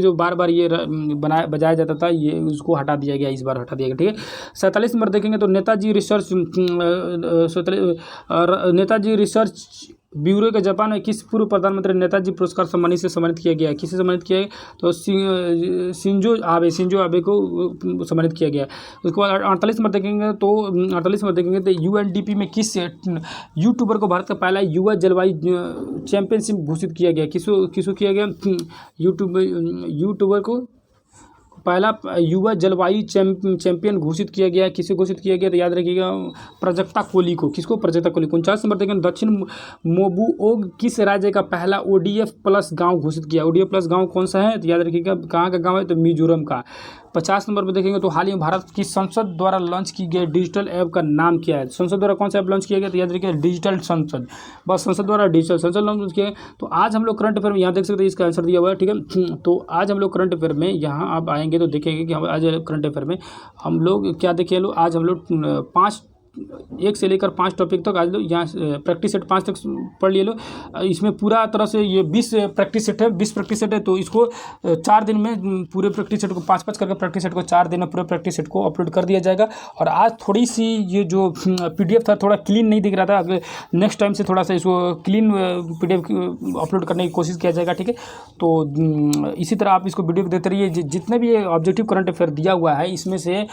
जो बार बार ये बजाया जाता था, ये उसको हटा दिया गया, इस बार हटा दिया गया, ठीक है। 47 नंबर देखेंगे तो नेताजी रिसर्च ब्यूरो के जापान में किस पूर्व प्रधानमंत्री नेताजी पुरस्कार से सम्मानित किया गया है? किसे सम्मानित किया है? तो शिंजो आबे को सम्मानित किया गया है। उसके बाद 48 नंबर देखेंगे तो यूएनडीपी में किस यूट्यूबर को भारत का पहला युवा जलवायु चैंपियनशिप घोषित किया गया? किसको किया गया? यूट्यूबर को पहला युवा जलवायु चैंपियन घोषित किया गया। किसे घोषित किया गया? तो याद रखिएगा प्राजक्ता कोली को। किसको? प्राजक्ता कोली। 49 नंबर देखें दक्षिण मोबुओग किस राज्य का पहला ODF प्लस गांव घोषित किया? ODF प्लस गांव कौन सा है? तो याद रखिएगा कहाँ का गांव है? तो मिजोरम का। 50 नंबर पर देखेंगे तो हाल ही में भारत की संसद द्वारा लॉन्च की गई डिजिटल ऐप का नाम क्या है? संसद द्वारा कौन सा ऐप लॉन्च किया गया? तो याद रखिए डिजिटल संसद। बस संसद द्वारा डिजिटल संसद लॉन्च किया। तो आज हम लोग करंट अफेयर में यहाँ देख सकते हैं, इसका आंसर दिया हुआ है, ठीक है। तो आज हम लोग करंट अफेयर में यहाँ आप आएंगे तो देखेंगे कि हम आज करंट अफेयर में हम लोग क्या देखे लो। आज हम लोग 1 से लेकर 5 टॉपिक तक आज लो। यहाँ प्रैक्टिस सेट 5 तक पढ़ लिए लो। इसमें पूरा तरह से ये 20 प्रैक्टिस सेट है। तो इसको 4 दिन में पूरे प्रैक्टिस सेट को 5-5 करके प्रैक्टिस सेट को 4 दिन में पूरे प्रैक्टिस सेट को अपलोड कर दिया जाएगा। और आज थोड़ी सी ये जो PDF था थोड़ा क्लीन नहीं दिख रहा था, अगर नेक्स्ट टाइम से थोड़ा सा इसको क्लीन PDF अपलोड करने की कोशिश किया जाएगा, ठीक है। तो इसी तरह आप इसको वीडियो देते रहिए। जितने भी ऑब्जेक्टिव करंट अफेयर दिया हुआ है इसमें से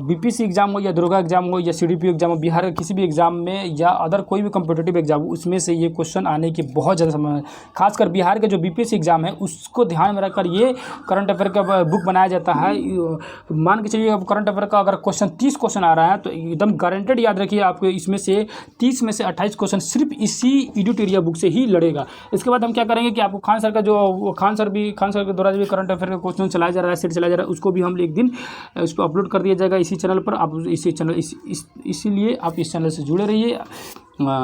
BPC एग्जाम हो या दुर्गा एग्जाम हो या CDPO एग्जाम हो, बिहार के किसी भी एग्जाम में या अदर कोई भी कॉम्पिटिटिव एग्जाम हो, उसमें से ये क्वेश्चन आने की बहुत ज़्यादा संभावना है। खासकर बिहार के जो BPSC एग्जाम है उसको ध्यान में रखकर ये करंट अफेयर का बुक बनाया जाता है। मान के चलिए अब करंट अफेयर का अगर 30 क्वेश्चन आ रहा है तो एकदम गारंटेड याद रखिए आपको इसमें से 30 में से 28 क्वेश्चन सिर्फ इसी एडिटोरियल बुक से ही लड़ेगा। इसके बाद हम क्या करेंगे कि आपको खान सर के द्वारा भी करंट अफेयर का क्वेश्चन चलाया जा रहा है, सेट चलाया जा रहा है, उसको भी हम एक दिन उसको अपलोड कर दिया जाएगा इसी चैनल पर। आप इसीलिए आप इस चैनल से जुड़े रहिए,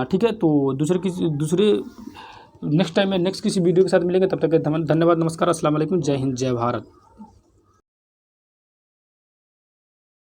ठीक है। तो दूसरे नेक्स्ट टाइम में नेक्स्ट किसी वीडियो के साथ मिलेंगे, तब तक धन्यवाद, नमस्कार, अस्सलाम वालेकुम, जय हिंद, जय भारत।